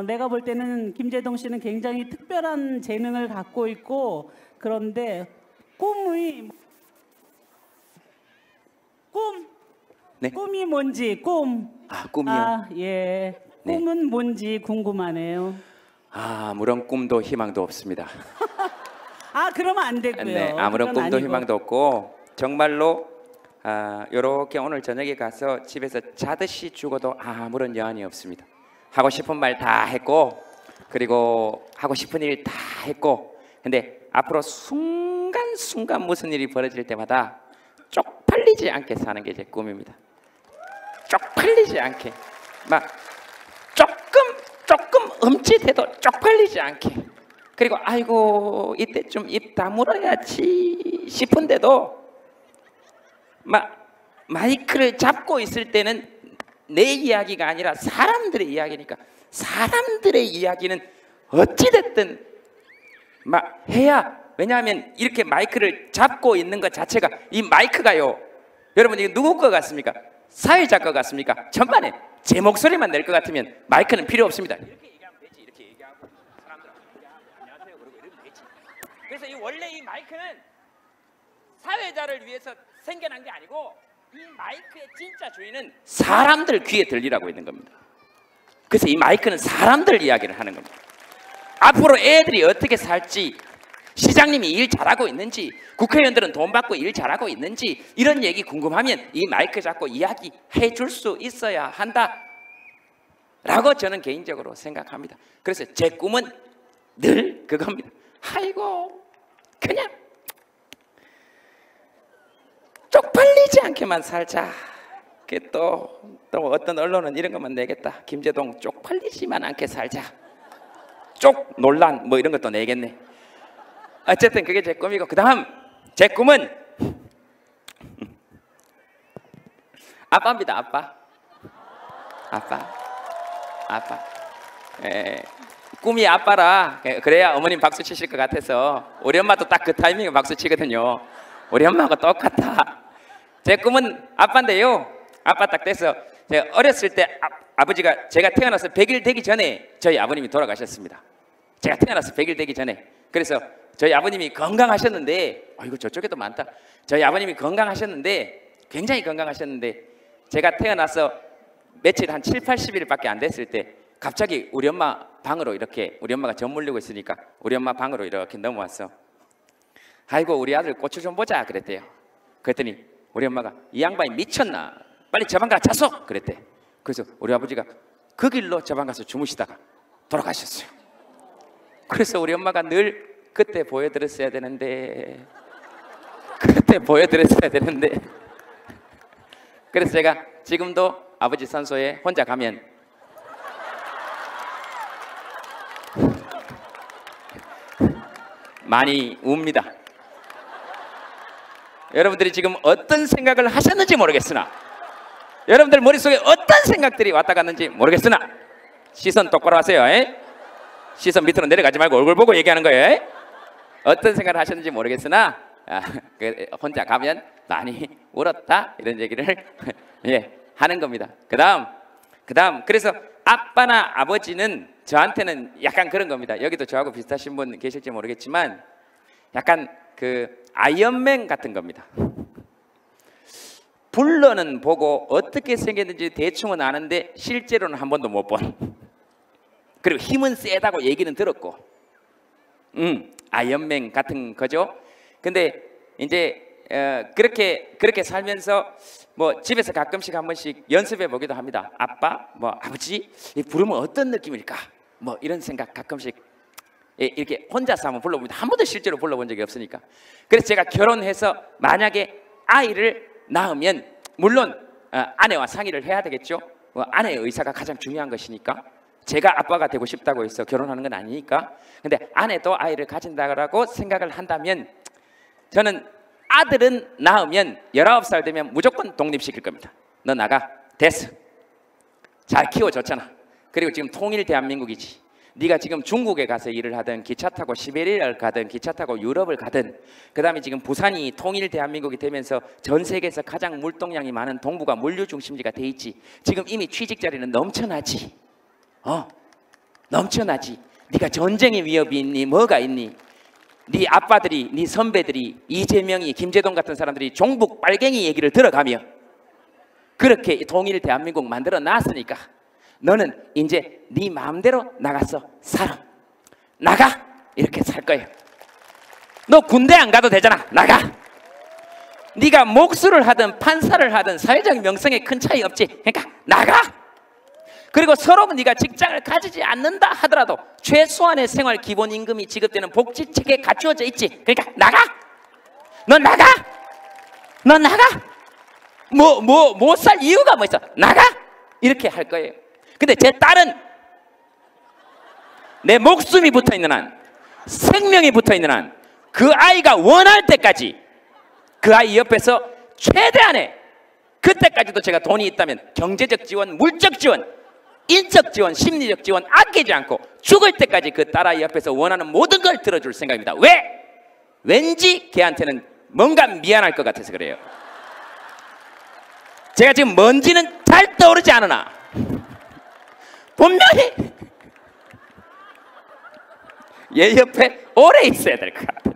내가 볼 때는 김제동 씨는 굉장히 특별한 재능을 갖고 있고, 그런데 네. 꿈이 뭔지 꿈. 꿈이요. 예. 네. 꿈은 뭔지 궁금하네요. 아무런 꿈도 희망도 없습니다. 그러면 안 되고요. 네, 아무런 그건 꿈도 아니고. 희망도 없고 정말로 요렇게 오늘 저녁에 가서 집에서 자듯이 죽어도 아무런 여한이 없습니다. 하고 싶은 말 다 했고, 그리고 하고 싶은 일 다 했고, 근데 앞으로 순간순간 무슨 일이 벌어질 때마다 쪽팔리지 않게 사는 게 제 꿈입니다. 쪽팔리지 않게, 막 조금 흠칫해도 쪽팔리지 않게. 그리고 아이고 이때쯤 입 다물어야지 싶은데도 마이크를 잡고 있을 때는 내 이야기가 아니라 사람들의 이야기니까, 사람들의 이야기는 어찌됐든 해야. 왜냐하면 이렇게 마이크를 잡고 있는 것 자체가, 이 마이크가요, 여러분 이거 누구 것 같습니까? 사회자 것 같습니까? 전반에 제 목소리만 낼 것 같으면 마이크는 필요 없습니다. 이렇게 얘기하면 되지. 이렇게 얘기하고 사람들하고 안녕하세요 그러고 이러면 되지. 그래서 원래 이 마이크는 사회자를 위해서 생겨난 게 아니고, 이 마이크의 진짜 주인은 사람들 귀에 들리라고 있는 겁니다. 그래서 이 마이크는 사람들 이야기를 하는 겁니다. 앞으로 애들이 어떻게 살지, 시장님이 일 잘하고 있는지, 국회의원들은 돈 받고 일 잘하고 있는지, 이런 얘기 궁금하면 이 마이크 잡고 이야기해 줄 수 있어야 한다 라고 저는 개인적으로 생각합니다. 그래서 제 꿈은 늘 그겁니다. 아이고 그냥 쪽팔리지 않게만 살자. 또 어떤 언론은 이런 것만 내겠다. 김제동 쪽팔리지만 않게 살자. 쪽 논란 뭐 이런 것도 내겠네. 어쨌든 그게 제 꿈이고, 그 다음 제 꿈은 아빠입니다. 아빠. 꿈이 아빠라. 그래야 어머님 박수 치실 것 같아서. 우리 엄마도 딱 그 타이밍에 박수 치거든요. 우리 엄마하고 똑같아. 제 꿈은 아빠인데요, 아빠 딱 돼서, 제가 어렸을 때 아버지가 제가 태어나서 100일 되기 전에 저희 아버님이 돌아가셨습니다. 제가 태어나서 100일 되기 전에. 그래서 저희 아버님이 건강하셨는데, 이거 저쪽에도 많다. 저희 아버님이 건강하셨는데, 굉장히 건강하셨는데, 제가 태어나서 며칠 한 7, 80일밖에 안 됐을 때 갑자기 우리 엄마 방으로 이렇게, 우리 엄마가 젖 물리고 있으니까 우리 엄마 방으로 이렇게 넘어왔어. 아이고 우리 아들 고추 좀 보자 그랬대요. 그랬더니 우리 엄마가 이 양반이 미쳤나, 빨리 저 방 가서 자소 그랬대. 그래서 우리 아버지가 그 길로 저 방 가서 주무시다가 돌아가셨어요. 그래서 우리 엄마가 늘 그때 보여드렸어야 되는데, 그래서 제가 지금도 아버지 산소에 혼자 가면 많이 웁니다. 여러분들이 지금 어떤 생각을 하셨는지 모르겠으나, 여러분들 머릿속에 어떤 생각들이 왔다 갔는지 모르겠으나, 시선 똑바로 하세요. 시선 밑으로 내려가지 말고 얼굴 보고 얘기하는 거예요. 어떤 생각을 하셨는지 모르겠으나 혼자 가면 많이 울었다, 이런 얘기를 하는 겁니다. 그 다음 그래서 아빠나 아버지는 저한테는 약간 그런 겁니다. 여기도 저하고 비슷하신 분 계실지 모르겠지만 약간 그 아이언맨 같은 겁니다. 불러는 보고 어떻게 생겼는지 대충은 아는데 실제로는 한 번도 못 본, 그리고 힘은 세다고 얘기는 들었고, 아이언맨 같은 거죠. 근데 이제 그렇게 살면서 뭐 집에서 가끔씩 한 번씩 연습해 보기도 합니다. 아빠, 뭐 아버지, 이 부르면 어떤 느낌일까? 뭐 이런 생각 가끔씩 이렇게 혼자서 한번 불러봅니다. 한 번도 실제로 불러본 적이 없으니까. 그래서 제가 결혼해서 만약에 아이를 낳으면 물론 아내와 상의를 해야 되겠죠. 아내의 의사가 가장 중요한 것이니까. 제가 아빠가 되고 싶다고 해서 결혼하는 건 아니니까. 근데 아내도 아이를 가진다고 생각을 한다면 저는 아들은 낳으면 19살 되면 무조건 독립시킬 겁니다. 너 나가. 됐어. 잘 키워줬잖아. 그리고 지금 통일 대한민국이지. 네가 지금 중국에 가서 일을 하든 기차 타고 시베리아를 가든 기차 타고 유럽을 가든 그다음에 지금 부산이 통일 대한민국이 되면서 전 세계에서 가장 물동량이 많은 동부가 물류 중심지가 돼 있지. 지금 이미 취직 자리는 넘쳐나지. 넘쳐나지. 네가 전쟁의 위협이 있니? 뭐가 있니? 네 아빠들이, 네 선배들이, 이재명이, 김재동 같은 사람들이 종북 빨갱이 얘기를 들어가며 그렇게 통일 대한민국 만들어 놨으니까 너는 이제 네 마음대로 나가서 살아. 나가. 이렇게 살 거예요. 너 군대 안 가도 되잖아. 나가. 네가 목수를 하든 판사를 하든 사회적 명성에 큰 차이 없지. 그러니까 나가. 그리고 서로 네가 직장을 가지지 않는다 하더라도 최소한의 생활 기본임금이 지급되는 복지체계에 갖추어져 있지. 그러니까 나가. 너 나가. 너 나가. 못 살 이유가 뭐 있어. 나가. 이렇게 할 거예요. 근데 제 딸은 내 목숨이 붙어있는 한, 생명이 붙어있는 한, 그 아이가 원할 때까지 그 아이 옆에서 최대한의, 그때까지도 제가 돈이 있다면 경제적 지원, 물적 지원, 인적 지원, 심리적 지원 아끼지 않고 죽을 때까지 그 딸아이 옆에서 원하는 모든 걸 들어줄 생각입니다. 왜? 왠지 걔한테는 뭔가 미안할 것 같아서 그래요. 제가 지금 뭔지는 잘 떠오르지 않으나 분명히 얘 옆에 오래 있어야 될 것 같아요.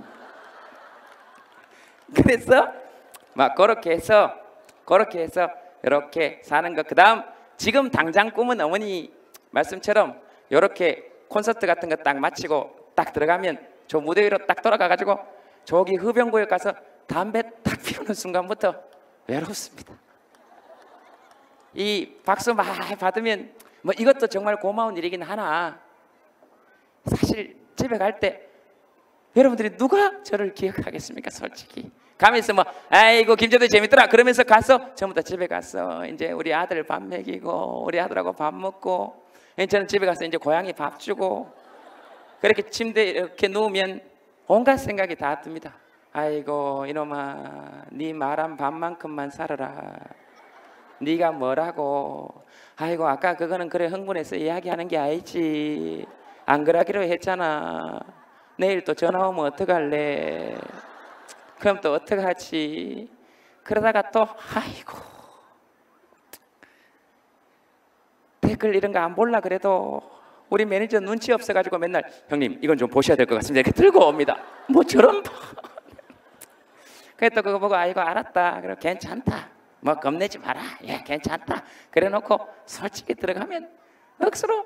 그래서 막 그렇게 해서 이렇게 사는 것. 그 다음 지금 당장 꿈은 어머니 말씀처럼 이렇게 콘서트 같은 거 딱 마치고 딱 들어가면 저 무대 위로 딱 돌아가가지고 저기 흡연구역 가서 담배 딱 피우는 순간부터 외롭습니다. 이 박수 많이 받으면 뭐 이것도 정말 고마운 일이긴 하나 사실 집에 갈 때 여러분들이 누가 저를 기억하겠습니까? 솔직히 가면서 뭐 아이고 김재도 재밌더라 그러면서 가서 전부 다 집에 가서 이제 우리 아들 밥 먹이고 우리 아들하고 밥 먹고 저는 집에 가서 이제 고양이 밥 주고 그렇게 침대에 이렇게 누우면 온갖 생각이 다 듭니다. 아이고 이놈아 네 말한 밥만큼만 살아라. 네가 뭐라고. 아이고 아까 그거는 그래 흥분해서 이야기하는 게 아니지. 안 그러기로 했잖아. 내일 또 전화 오면 어떡할래. 그럼 또 어떡하지. 그러다가 또 아이고 댓글 이런 거 안 볼라 그래도 우리 매니저 눈치 없어가지고 맨날 형님 이건 좀 보셔야 될 것 같습니다 이렇게 들고 옵니다. 뭐 저런 그래 또 그거 보고 아이고 알았다. 그래 괜찮다. 뭐 겁내지 마라. 예 괜찮다. 그래 놓고 솔직히 들어가면 억수로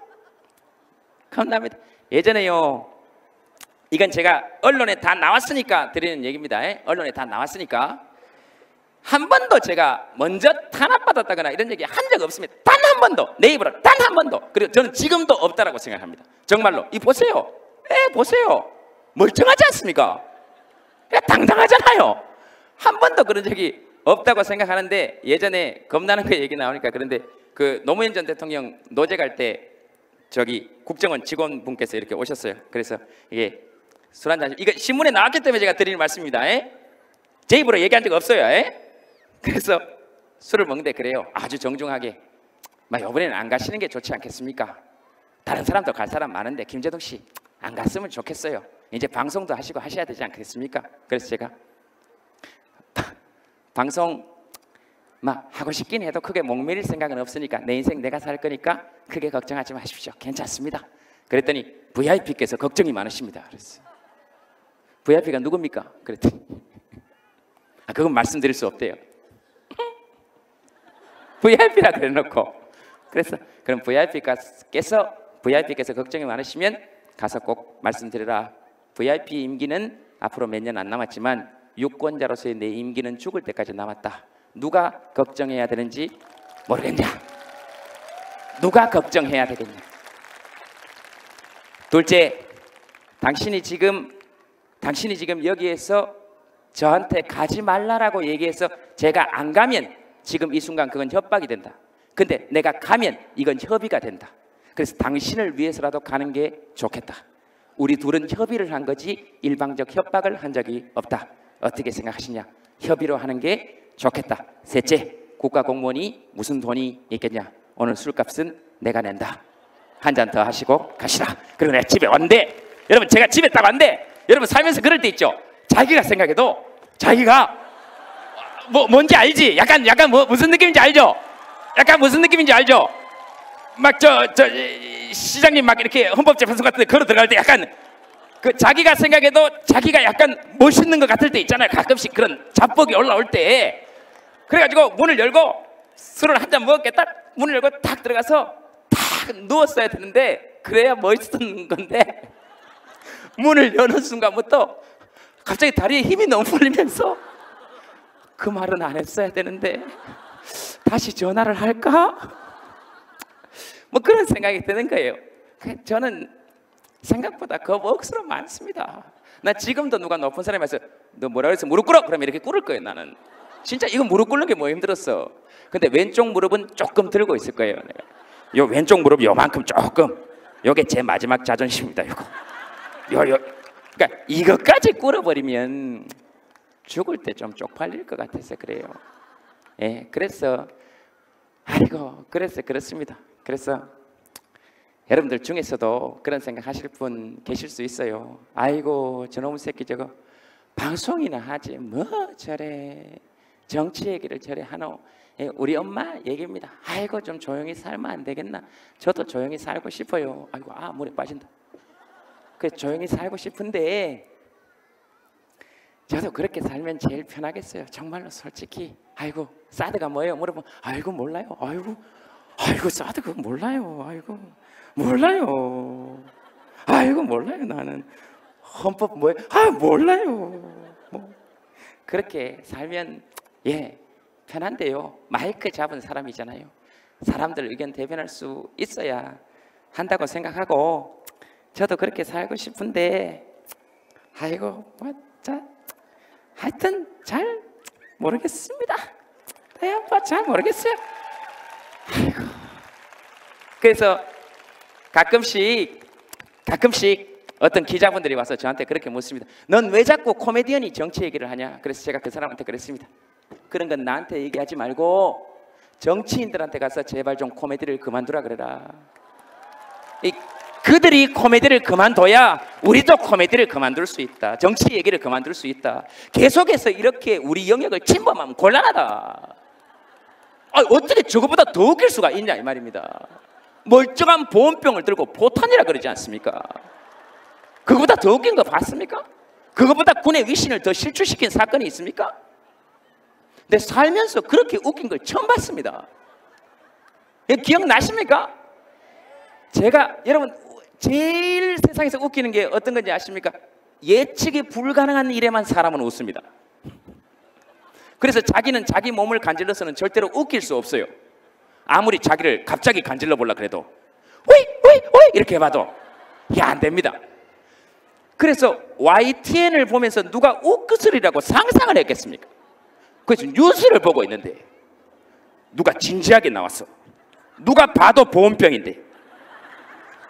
겁납니다. 예전에요 이건 제가 언론에 다 나왔으니까 드리는 얘기입니다. 언론에 다 나왔으니까 한 번도 제가 먼저 탄압받았다거나 이런 얘기 한 적 없습니다. 단 한 번도. 내 입으로 단 한 번도. 그리고 저는 지금도 없다라고 생각합니다. 정말로. 이 보세요. 보세요. 멀쩡하지 않습니까? 당당하잖아요. 한 번도 그런 적이 없다고 생각하는데 예전에 겁나는 거 얘기 나오니까 그런데 그 노무현 전 대통령 노제 갈 때 저기 국정원 직원분께서 이렇게 오셨어요. 그래서 이게 술 한잔 이거 신문에 나왔기 때문에 제가 드리는 말씀입니다. 제 입으로 얘기한 적 없어요. 그래서 술을 먹는데 그래요. 아주 정중하게 이번에는 안 가시는 게 좋지 않겠습니까? 다른 사람도 갈 사람 많은데 김재동 씨 안 갔으면 좋겠어요. 이제 방송도 하시고 하셔야 되지 않겠습니까? 그래서 제가 방송 하고 싶긴 해도 크게 목매릴 생각은 없으니까 내 인생 내가 살 거니까 크게 걱정하지 마십시오. 괜찮습니다. 그랬더니 VIP께서 걱정이 많으십니다. 그랬어요. VIP가 누굽니까? 그랬더니 그건 말씀드릴 수 없대요. VIP라 그래놓고 그래서 그럼 VIP께서 걱정이 많으시면 가서 꼭 말씀드리라. VIP 임기는 앞으로 몇 년 안 남았지만 유권자로서의 내 임기는 죽을 때까지 남았다. 누가 걱정해야 되는지 모르겠냐? 누가 걱정해야 되겠냐? 둘째, 당신이 지금 여기에서 저한테 가지 말라라고 얘기해서 제가 안 가면 지금 이 순간 그건 협박이 된다. 근데 내가 가면 이건 협의가 된다. 그래서 당신을 위해서라도 가는 게 좋겠다. 우리 둘은 협의를 한 거지 일방적 협박을 한 적이 없다. 어떻게 생각하시냐? 협의로 하는 게 좋겠다. 셋째, 국가공무원이 무슨 돈이 있겠냐? 오늘 술값은 내가 낸다. 한 잔 더 하시고 가시라. 그리고 내가 집에 왔는데, 여러분 제가 집에 딱 왔는데, 여러분 살면서 그럴 때 있죠. 자기가 생각해도 자기가 뭔지 알지? 약간 무슨 느낌인지 알죠? 약간 무슨 느낌인지 알죠? 막 시장님 막 이렇게 헌법재판소 같은 데 걸어 들어갈 때 약간 그 자기가 생각해도 자기가 약간 멋있는 것 같을 때 있잖아요. 가끔씩 그런 자뻑이 올라올 때. 그래가지고 문을 열고 술을 한 잔 먹었겠다. 문을 열고 탁 들어가서 탁 누웠어야 되는데 그래야 멋있었는 건데 문을 여는 순간부터 갑자기 다리에 힘이 너무 풀리면서 그 말은 안 했어야 되는데 다시 전화를 할까? 뭐 그런 생각이 드는 거예요. 저는 생각보다 겁 억수로 많습니다. 나 지금도 누가 높은 사람이 와서 너 뭐라 그랬어? 무릎 꿇어! 그러면 이렇게 꿇을 거예요. 나는 진짜 이거 무릎 꿇는 게 뭐 힘들었어. 근데 왼쪽 무릎은 조금 들고 있을 거예요. 내가. 요 왼쪽 무릎 요만큼 조금, 요게 제 마지막 자존심입니다. 요거 그러니까 이것까지 꿇어버리면 죽을 때 좀 쪽팔릴 것 같아서 그래요. 예, 그래서 아이고 그래서 그렇습니다. 그래서 여러분들 중에서도 그런 생각 하실 분 계실 수 있어요. 아이고 저놈의 새끼 저거 방송이나 하지 뭐 저래 정치 얘기를 저래 하노. 예, 우리 엄마 얘기입니다. 아이고 좀 조용히 살면 안 되겠나. 저도 조용히 살고 싶어요. 아이고 물에 빠진다. 그래서 조용히 살고 싶은데 저도 그렇게 살면 제일 편하겠어요. 정말로 솔직히. 아이고 사드가 뭐예요? 물어보면 아이고 몰라요. 아이고 사드가 몰라요. 아이고 몰라요. 아이고 몰라요. 나는 헌법 뭐예요? 몰라요. 뭐 그렇게 살면 예 편한데요. 마이크 잡은 사람이잖아요. 사람들 의견 대변할 수 있어야 한다고 생각하고 저도 그렇게 살고 싶은데 아이고 하여튼 잘 모르겠습니다. 잘 모르겠어요. 아이고. 그래서 가끔씩 어떤 기자분들이 와서 저한테 그렇게 묻습니다. 넌 왜 자꾸 코미디언이 정치 얘기를 하냐? 그래서 제가 그 사람한테 그랬습니다. 그런 건 나한테 얘기하지 말고 정치인들한테 가서 제발 좀 코미디를 그만두라 그래라. 그들이 코미디를 그만둬야 우리도 코미디를 그만둘 수 있다. 정치 얘기를 그만둘 수 있다. 계속해서 이렇게 우리 영역을 침범하면 곤란하다. 어떻게 저거보다 더 웃길 수가 있냐 이 말입니다. 멀쩡한 보온병을 들고 포탄이라 그러지 않습니까? 그거보다 더 웃긴 거 봤습니까? 그거보다 군의 위신을 더 실추시킨 사건이 있습니까? 근데 살면서 그렇게 웃긴 걸 처음 봤습니다. 기억나십니까? 제가 여러분 제일 세상에서 웃기는 게 어떤 건지 아십니까? 예측이 불가능한 일에만 사람은 웃습니다. 그래서 자기는 자기 몸을 간질러서는 절대로 웃길 수 없어요. 아무리 자기를 갑자기 간질러 보려 그래도 오이 이렇게 해봐도 안 됩니다. 그래서 YTN을 보면서 누가 웃그스리라고 상상을 했겠습니까? 그래서 뉴스를 보고 있는데 누가 진지하게 나왔어. 누가 봐도 보온병인데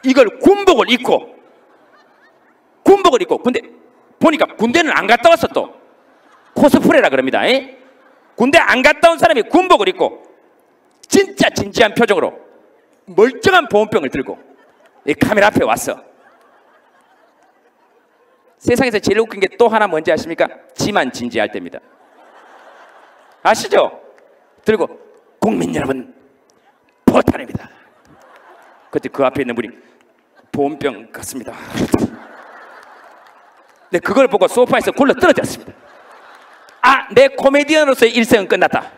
이걸 군복을 입고 근데 보니까 군대는 안 갔다 왔어. 또 코스프레라 그럽니다. 군대 안 갔다 온 사람이 군복을 입고 진짜 진지한 표정으로 멀쩡한 보온병을 들고 이 카메라 앞에 왔어. 세상에서 제일 웃긴 게 또 하나 뭔지 아십니까? 지만 진지할 때입니다. 아시죠? 들고 국민 여러분 포탄입니다. 그때 그 앞에 있는 분이 보온병 같습니다. 네, 그걸 보고 소파에서 굴러 떨어졌습니다. 내 코미디언으로서의 일생은 끝났다.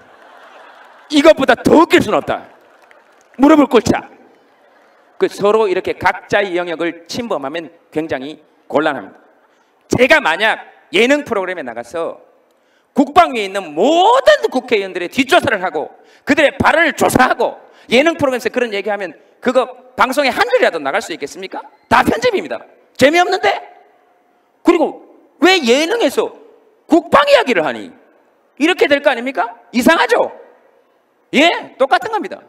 이것보다 더 웃길 수는 없다. 무릎을 꿇자. 서로 이렇게 각자의 영역을 침범하면 굉장히 곤란합니다. 제가 만약 예능 프로그램에 나가서 국방위에 있는 모든 국회의원들의 뒷조사를 하고 그들의 발언을 조사하고 예능 프로그램에서 그런 얘기하면 그거 방송에 한 줄이라도 나갈 수 있겠습니까? 다 편집입니다. 재미없는데? 그리고 왜 예능에서 국방 이야기를 하니? 이렇게 될 거 아닙니까? 이상하죠? 예, 똑같은 겁니다.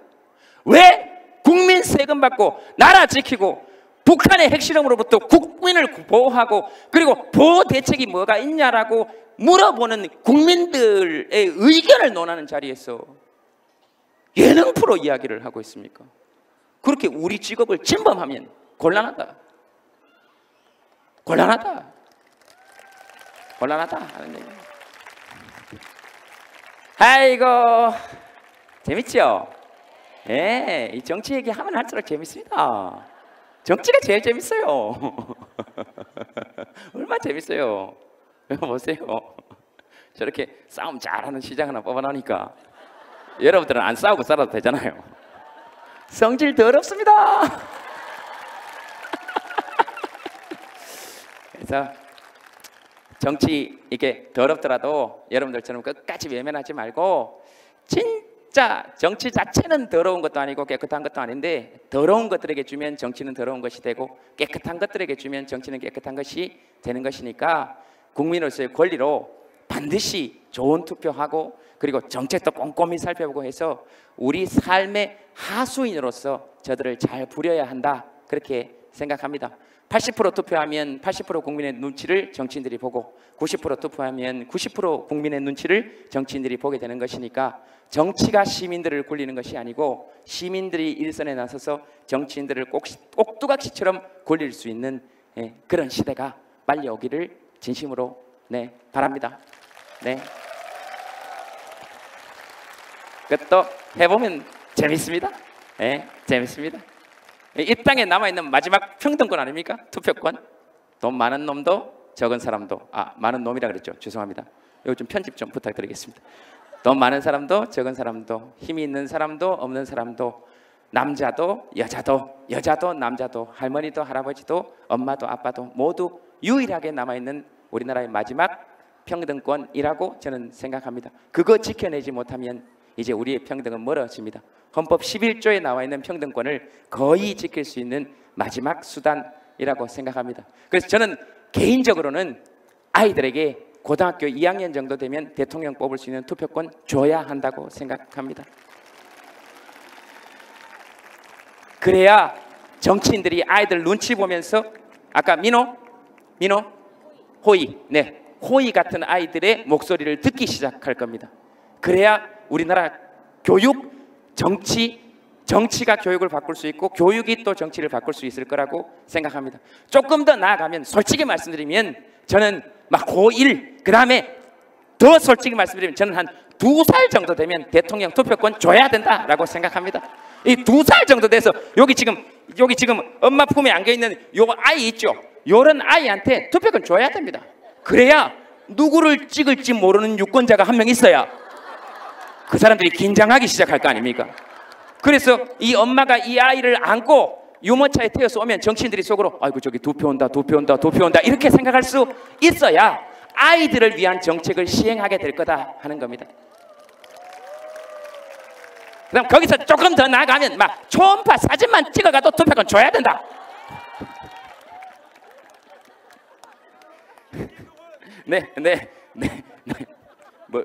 왜 국민 세금 받고 나라 지키고 북한의 핵실험으로부터 국민을 보호하고 그리고 보호 대책이 뭐가 있냐라고 물어보는 국민들의 의견을 논하는 자리에서 예능 프로 이야기를 하고 있습니까? 그렇게 우리 직업을 침범하면 곤란하다. 곤란하다. 곤란하다 하는 얘기. 아이고 재밌죠? 예, 이 정치 얘기 하면 할수록 재밌습니다. 정치가 제일 재밌어요. 얼마나 재밌어요. 보세요. 저렇게 싸움 잘하는 시장 하나 뽑아놓으니까 여러분들은 안 싸우고 살아도 되잖아요. 성질 더럽습니다. 그래서 정치 이게 더럽더라도 여러분들처럼 끝까지 외면하지 말고 진짜 정치 자체는 더러운 것도 아니고 깨끗한 것도 아닌데 더러운 것들에게 주면 정치는 더러운 것이 되고 깨끗한 것들에게 주면 정치는 깨끗한 것이 되는 것이니까 국민으로서의 권리로 반드시 좋은 투표하고 그리고 정책도 꼼꼼히 살펴보고 해서 우리 삶의 하수인으로서 저들을 잘 부려야 한다 그렇게 생각합니다. 80% 투표하면 80% 국민의 눈치를 정치인들이 보고 90% 투표하면 90% 국민의 눈치를 정치인들이 보게 되는 것이니까 정치가 시민들을 굴리는 것이 아니고 시민들이 일선에 나서서 정치인들을 꼭두각시처럼 굴릴 수 있는 그런 시대가 빨리 오기를 진심으로 바랍니다. 네. 그것도 해보면 재밌습니다. 네, 재밌습니다. 이 땅에 남아있는 마지막 평등권 아닙니까? 투표권. 돈 많은 놈도 적은 사람도 많은 놈이라 그랬죠. 죄송합니다. 이거 좀 편집 좀 부탁드리겠습니다. 돈 많은 사람도 적은 사람도 힘이 있는 사람도 없는 사람도 남자도 여자도 남자도 할머니도 할아버지도 엄마도 아빠도 모두 유일하게 남아있는 우리나라의 마지막 평등권이라고 저는 생각합니다. 그거 지켜내지 못하면 이제 우리의 평등은 멀어집니다. 헌법 11조에 나와 있는 평등권을 거의 지킬 수 있는 마지막 수단이라고 생각합니다. 그래서 저는 개인적으로는 아이들에게 고등학교 2학년 정도 되면 대통령 뽑을 수 있는 투표권 줘야 한다고 생각합니다. 그래야 정치인들이 아이들 눈치 보면서 아까 호이 같은 아이들의 목소리를 듣기 시작할 겁니다. 그래야 우리나라 교육, 정치가 교육을 바꿀 수 있고 교육이 또 정치를 바꿀 수 있을 거라고 생각합니다. 조금 더 나아가면 솔직히 말씀드리면 저는 막 고1 그 다음에 더 솔직히 말씀드리면 저는 한 2살 정도 되면 대통령 투표권 줘야 된다라고 생각합니다. 이 2살 정도 돼서 여기 지금 엄마 품에 안겨있는 요 아이 있죠? 요런 아이한테 투표권 줘야 됩니다. 그래야 누구를 찍을지 모르는 유권자가 한 명 있어야 그 사람들이 긴장하기 시작할 거 아닙니까? 그래서 이 엄마가 이 아이를 안고 유모차에 태워서 오면 정치인들이 속으로 아이고 저기 두 표 온다 이렇게 생각할 수 있어야 아이들을 위한 정책을 시행하게 될 거다 하는 겁니다. 그다음 거기서 조금 더 나아가면 막 초음파 사진만 찍어가도 투표권 줘야 된다.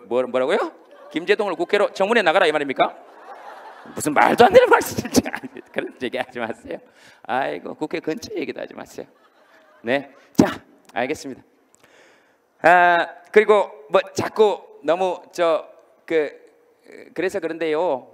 뭐라고요? 김제동을 국회로 정문에 나가라 이 말입니까? 무슨 말도 안 되는 말씀인지 그런 얘기하지 마세요. 아이고 국회 근처 얘기도 하지 마세요. 네, 자 알겠습니다. 그리고 뭐 자꾸 너무 그래서 그런데요.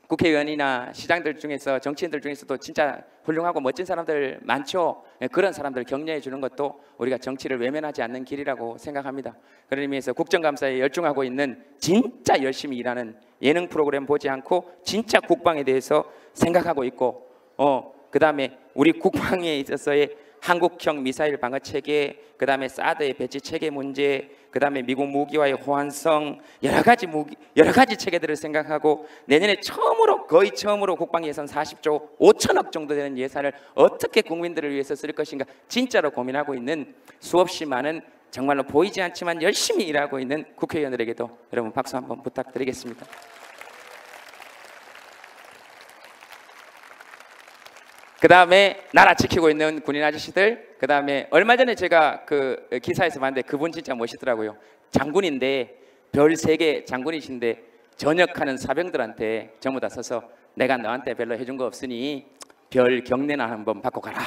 국회의원이나 시장들 중에서 정치인들 중에서도 진짜 훌륭하고 멋진 사람들 많죠. 그런 사람들 격려해 주는 것도 우리가 정치를 외면하지 않는 길이라고 생각합니다. 그런 의미에서 국정감사에 열중하고 있는 진짜 열심히 일하는 예능 프로그램 보지 않고 진짜 국방에 대해서 생각하고 있고 그 다음에 우리 국방에 있어서의 한국형 미사일 방어 체계, 그 다음에 사드의 배치 체계 문제, 그 다음에 미국 무기와의 호환성, 여러 가지 체계들을 생각하고 내년에 거의 처음으로 국방 예산 40조 5천억 정도 되는 예산을 어떻게 국민들을 위해서 쓸 것인가 진짜로 고민하고 있는 수없이 많은 정말로 보이지 않지만 열심히 일하고 있는 국회의원들에게도 여러분 박수 한번 부탁드리겠습니다. 그 다음에 나라 지키고 있는 군인 아저씨들, 그 다음에 얼마 전에 제가 그 기사에서 봤는데 그분 진짜 멋있더라고요. 장군인데 별 3개 장군이신데 전역하는 사병들한테 전부 다 서서 내가 너한테 별로 해준 거 없으니 별 경례나 한번 받고 가라.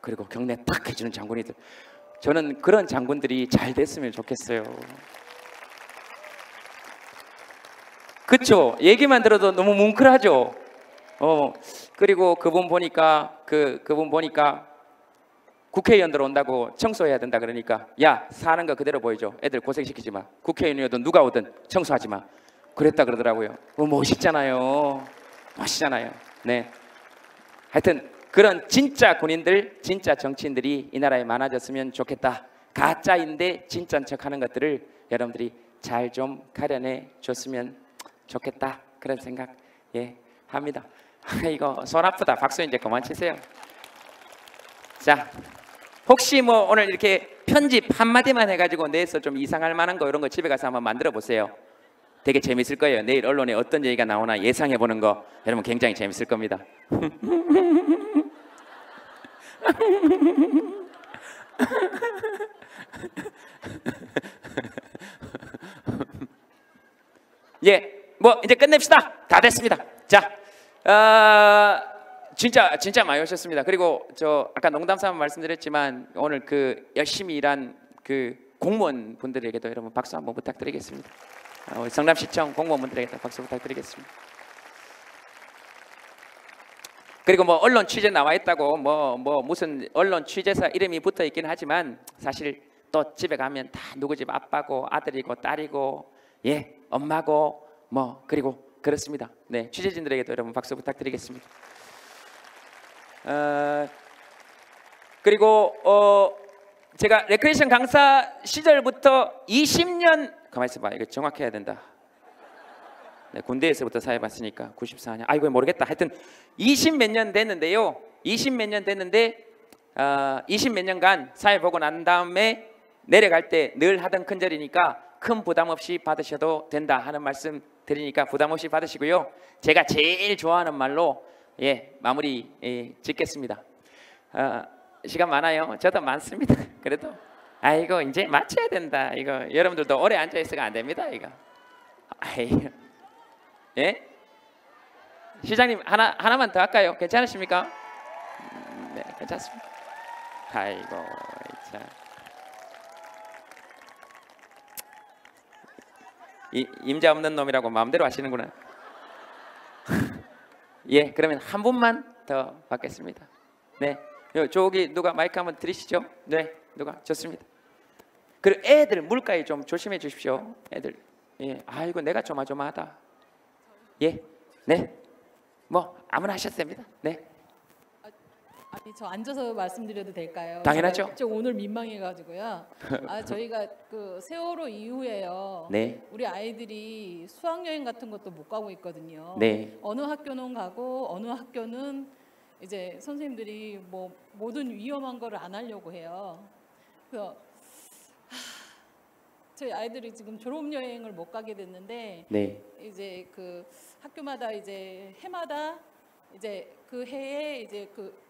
그리고 경례 탁 해주는 장군이들. 저는 그런 장군들이 잘 됐으면 좋겠어요. 그쵸? 얘기만 들어도 너무 뭉클하죠? 그리고 그분 보니까 국회의원들 온다고 청소해야 된다 그러니까 야, 사는 거 그대로 보여줘. 애들 고생시키지 마. 국회의원이어도 누가 오든 청소하지 마. 그랬다 그러더라고요. 멋있잖아요. 멋있잖아요. 네. 하여튼 그런 진짜 군인들, 진짜 정치인들이 이 나라에 많아졌으면 좋겠다. 가짜인데 진짜인 척하는 것들을 여러분들이 잘 좀 가려내 줬으면 좋겠다. 그런 생각 합니다. 이거 손 아프다. 박수 이제 그만 치세요. 자, 혹시 뭐 오늘 이렇게 편집 한마디만 해가지고 내에서 좀 이상할 만한 거 이런 거 집에 가서 한번 만들어 보세요. 되게 재밌을 거예요. 내일 언론에 어떤 얘기가 나오나 예상해 보는 거 여러분 굉장히 재밌을 겁니다. 뭐 이제 끝냅시다. 다 됐습니다. 자, 진짜 많이 오셨습니다. 그리고 저 아까 농담삼아 말씀드렸지만 오늘 그 열심히 일한 그 공무원 분들에게도 여러분 박수 한번 부탁드리겠습니다. 우리 성남시청 공무원분들에게도 박수 부탁드리겠습니다. 그리고 뭐 언론 취재 나와 있다고 뭐 무슨 언론 취재사 이름이 붙어 있긴 하지만 사실 또 집에 가면 다 누구 집 아빠고 아들이고 딸이고 엄마고 뭐 그리고 그렇습니다. 네, 취재진들에게도 여러분 박수 부탁드리겠습니다. 그리고 제가 레크레이션 강사 시절부터 20년 가만히 있어봐. 이거 정확해야 된다. 네, 군대에서부터 사회봤으니까 94년. 아이고 모르겠다. 하여튼 20 몇 년 됐는데요. 20 몇 년 됐는데 20 몇 년간 사회 보고 난 다음에 내려갈 때 늘 하던 큰절이니까 큰 부담 없이 받으셔도 된다 하는 말씀 드리니까 부담 없이 받으시고요. 제가 제일 좋아하는 말로 마무리 짓겠습니다. 시간 많아요. 저도 많습니다. 그래도 아이고 이제 마쳐야 된다. 이거 여러분들도 오래 앉아 있으면 안 됩니다. 이거. 시장님 하나만 더 할까요? 괜찮으십니까? 네, 괜찮습니다. 아이고 참. 임자 없는 놈이라고 마음대로 하시는구나. 그러면 한 분만 더 받겠습니다. 네, 저기 누가 마이크 한번 드리시죠? 네, 누가? 좋습니다. 그리고 애들 물가에 좀 조심해 주십시오. 애들. 아이고 내가 조마조마하다. 네, 뭐 아무나 하셔도 됩니다. 네. 아니 저 앉아서 말씀드려도 될까요? 당연하죠. 저 오늘 민망해가지고요. 저희가 그 세월호 이후에요. 네. 우리 아이들이 수학여행 같은 것도 못 가고 있거든요. 네. 어느 학교는 가고 어느 학교는 이제 선생님들이 뭐 모든 위험한 거를 안 하려고 해요. 그래서 저희 아이들이 지금 졸업여행을 못 가게 됐는데 네. 이제 그 학교마다 이제 해마다 이제 그 해에 이제 그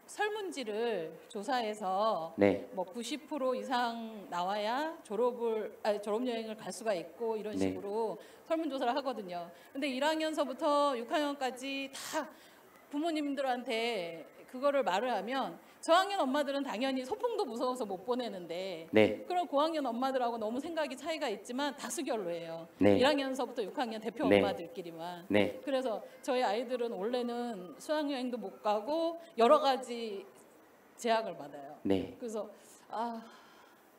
설문지를 조사해서 네. 뭐 90% 이상 나와야 졸업여행을 갈 수가 있고 이런 네. 식으로 설문조사를 하거든요. 근데 1학년서부터 6학년까지 다 부모님들한테 그거를 말을 하면 저학년 엄마들은 당연히 소풍도 무서워서 못 보내는데 네. 그런 고학년 엄마들하고 너무 생각이 차이가 있지만 다수결로 해요. 네. 1학년서부터 6학년 대표 네. 엄마들끼리만. 네. 그래서 저희 아이들은 원래는 수학여행도 못 가고 여러 가지 제약을 받아요. 네. 그래서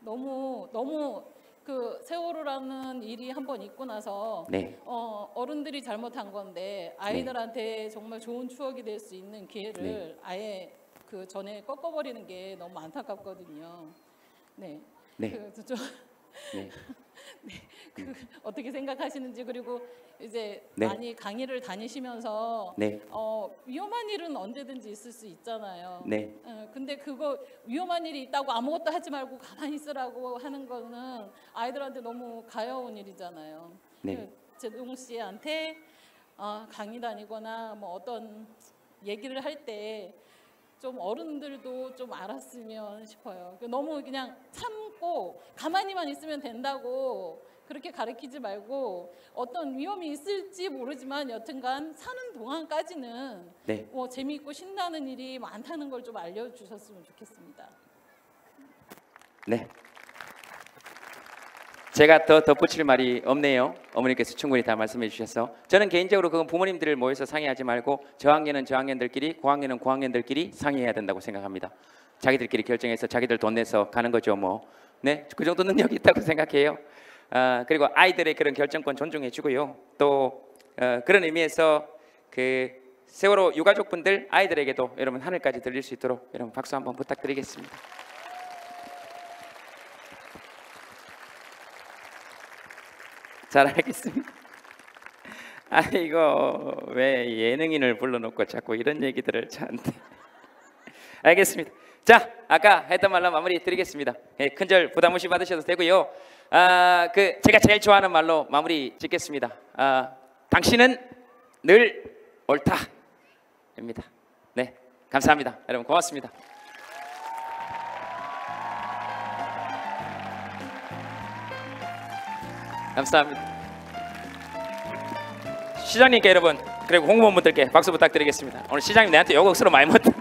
너무 그 세월호라는 일이 한번 있고 나서 네. 어른들이 잘못한 건데 아이들한테 정말 좋은 추억이 될 수 있는 기회를 네. 아예 그 전에 꺾어버리는 게 너무 안타깝거든요. 네. 네. 그래서 좀 네. 네. 그 어떻게 생각하시는지 그리고 이제 네. 많이 강의를 다니시면서 네. 위험한 일은 언제든지 있을 수 있잖아요. 네. 근데 그거 위험한 일이 있다고 아무것도 하지 말고 가만히 있으라고 하는 거는 아이들한테 너무 가여운 일이잖아요. 네. 제동 씨한테 강의 다니거나 뭐 어떤 얘기를 할 때 좀 어른들도 좀 알았으면 싶어요. 너무 그냥 참고 가만히만 있으면 된다고 그렇게 가르치지 말고 어떤 위험이 있을지 모르지만 여튼간 사는 동안까지는 네. 뭐 재미있고 신나는 일이 많다는 걸 좀 알려주셨으면 좋겠습니다. 네. 제가 더 덧붙일 말이 없네요. 어머니께서 충분히 다 말씀해 주셔서 저는 개인적으로 그건 부모님들 모여서 상의하지 말고 저학년은 저학년들끼리 고학년은 고학년들끼리 상의해야 된다고 생각합니다. 자기들끼리 결정해서 자기들 돈 내서 가는 거죠 뭐. 네, 그 정도 능력이 있다고 생각해요. 그리고 아이들의 그런 결정권 존중해 주고요. 또 그런 의미에서 그 세월호 유가족분들 아이들에게도 여러분 하늘까지 들릴 수 있도록 여러분 박수 한번 부탁드리겠습니다. 잘 알겠습니다. 아이고 왜 예능인을 불러놓고 자꾸 이런 얘기들을 저한테. 알겠습니다. 자, 아까 했던 말로 마무리 드리겠습니다. 예, 큰절 부담 없이 받으셔도 되고요. 그 제가 제일 좋아하는 말로 마무리 짓겠습니다. 당신은 늘 옳다입니다. 네, 감사합니다. 여러분 고맙습니다. 감사합니다. 시장님께 여러분 그리고 공무원분들께 박수 부탁드리겠습니다. 오늘 시장님 내한테 욕 억수로 많이 먹었다.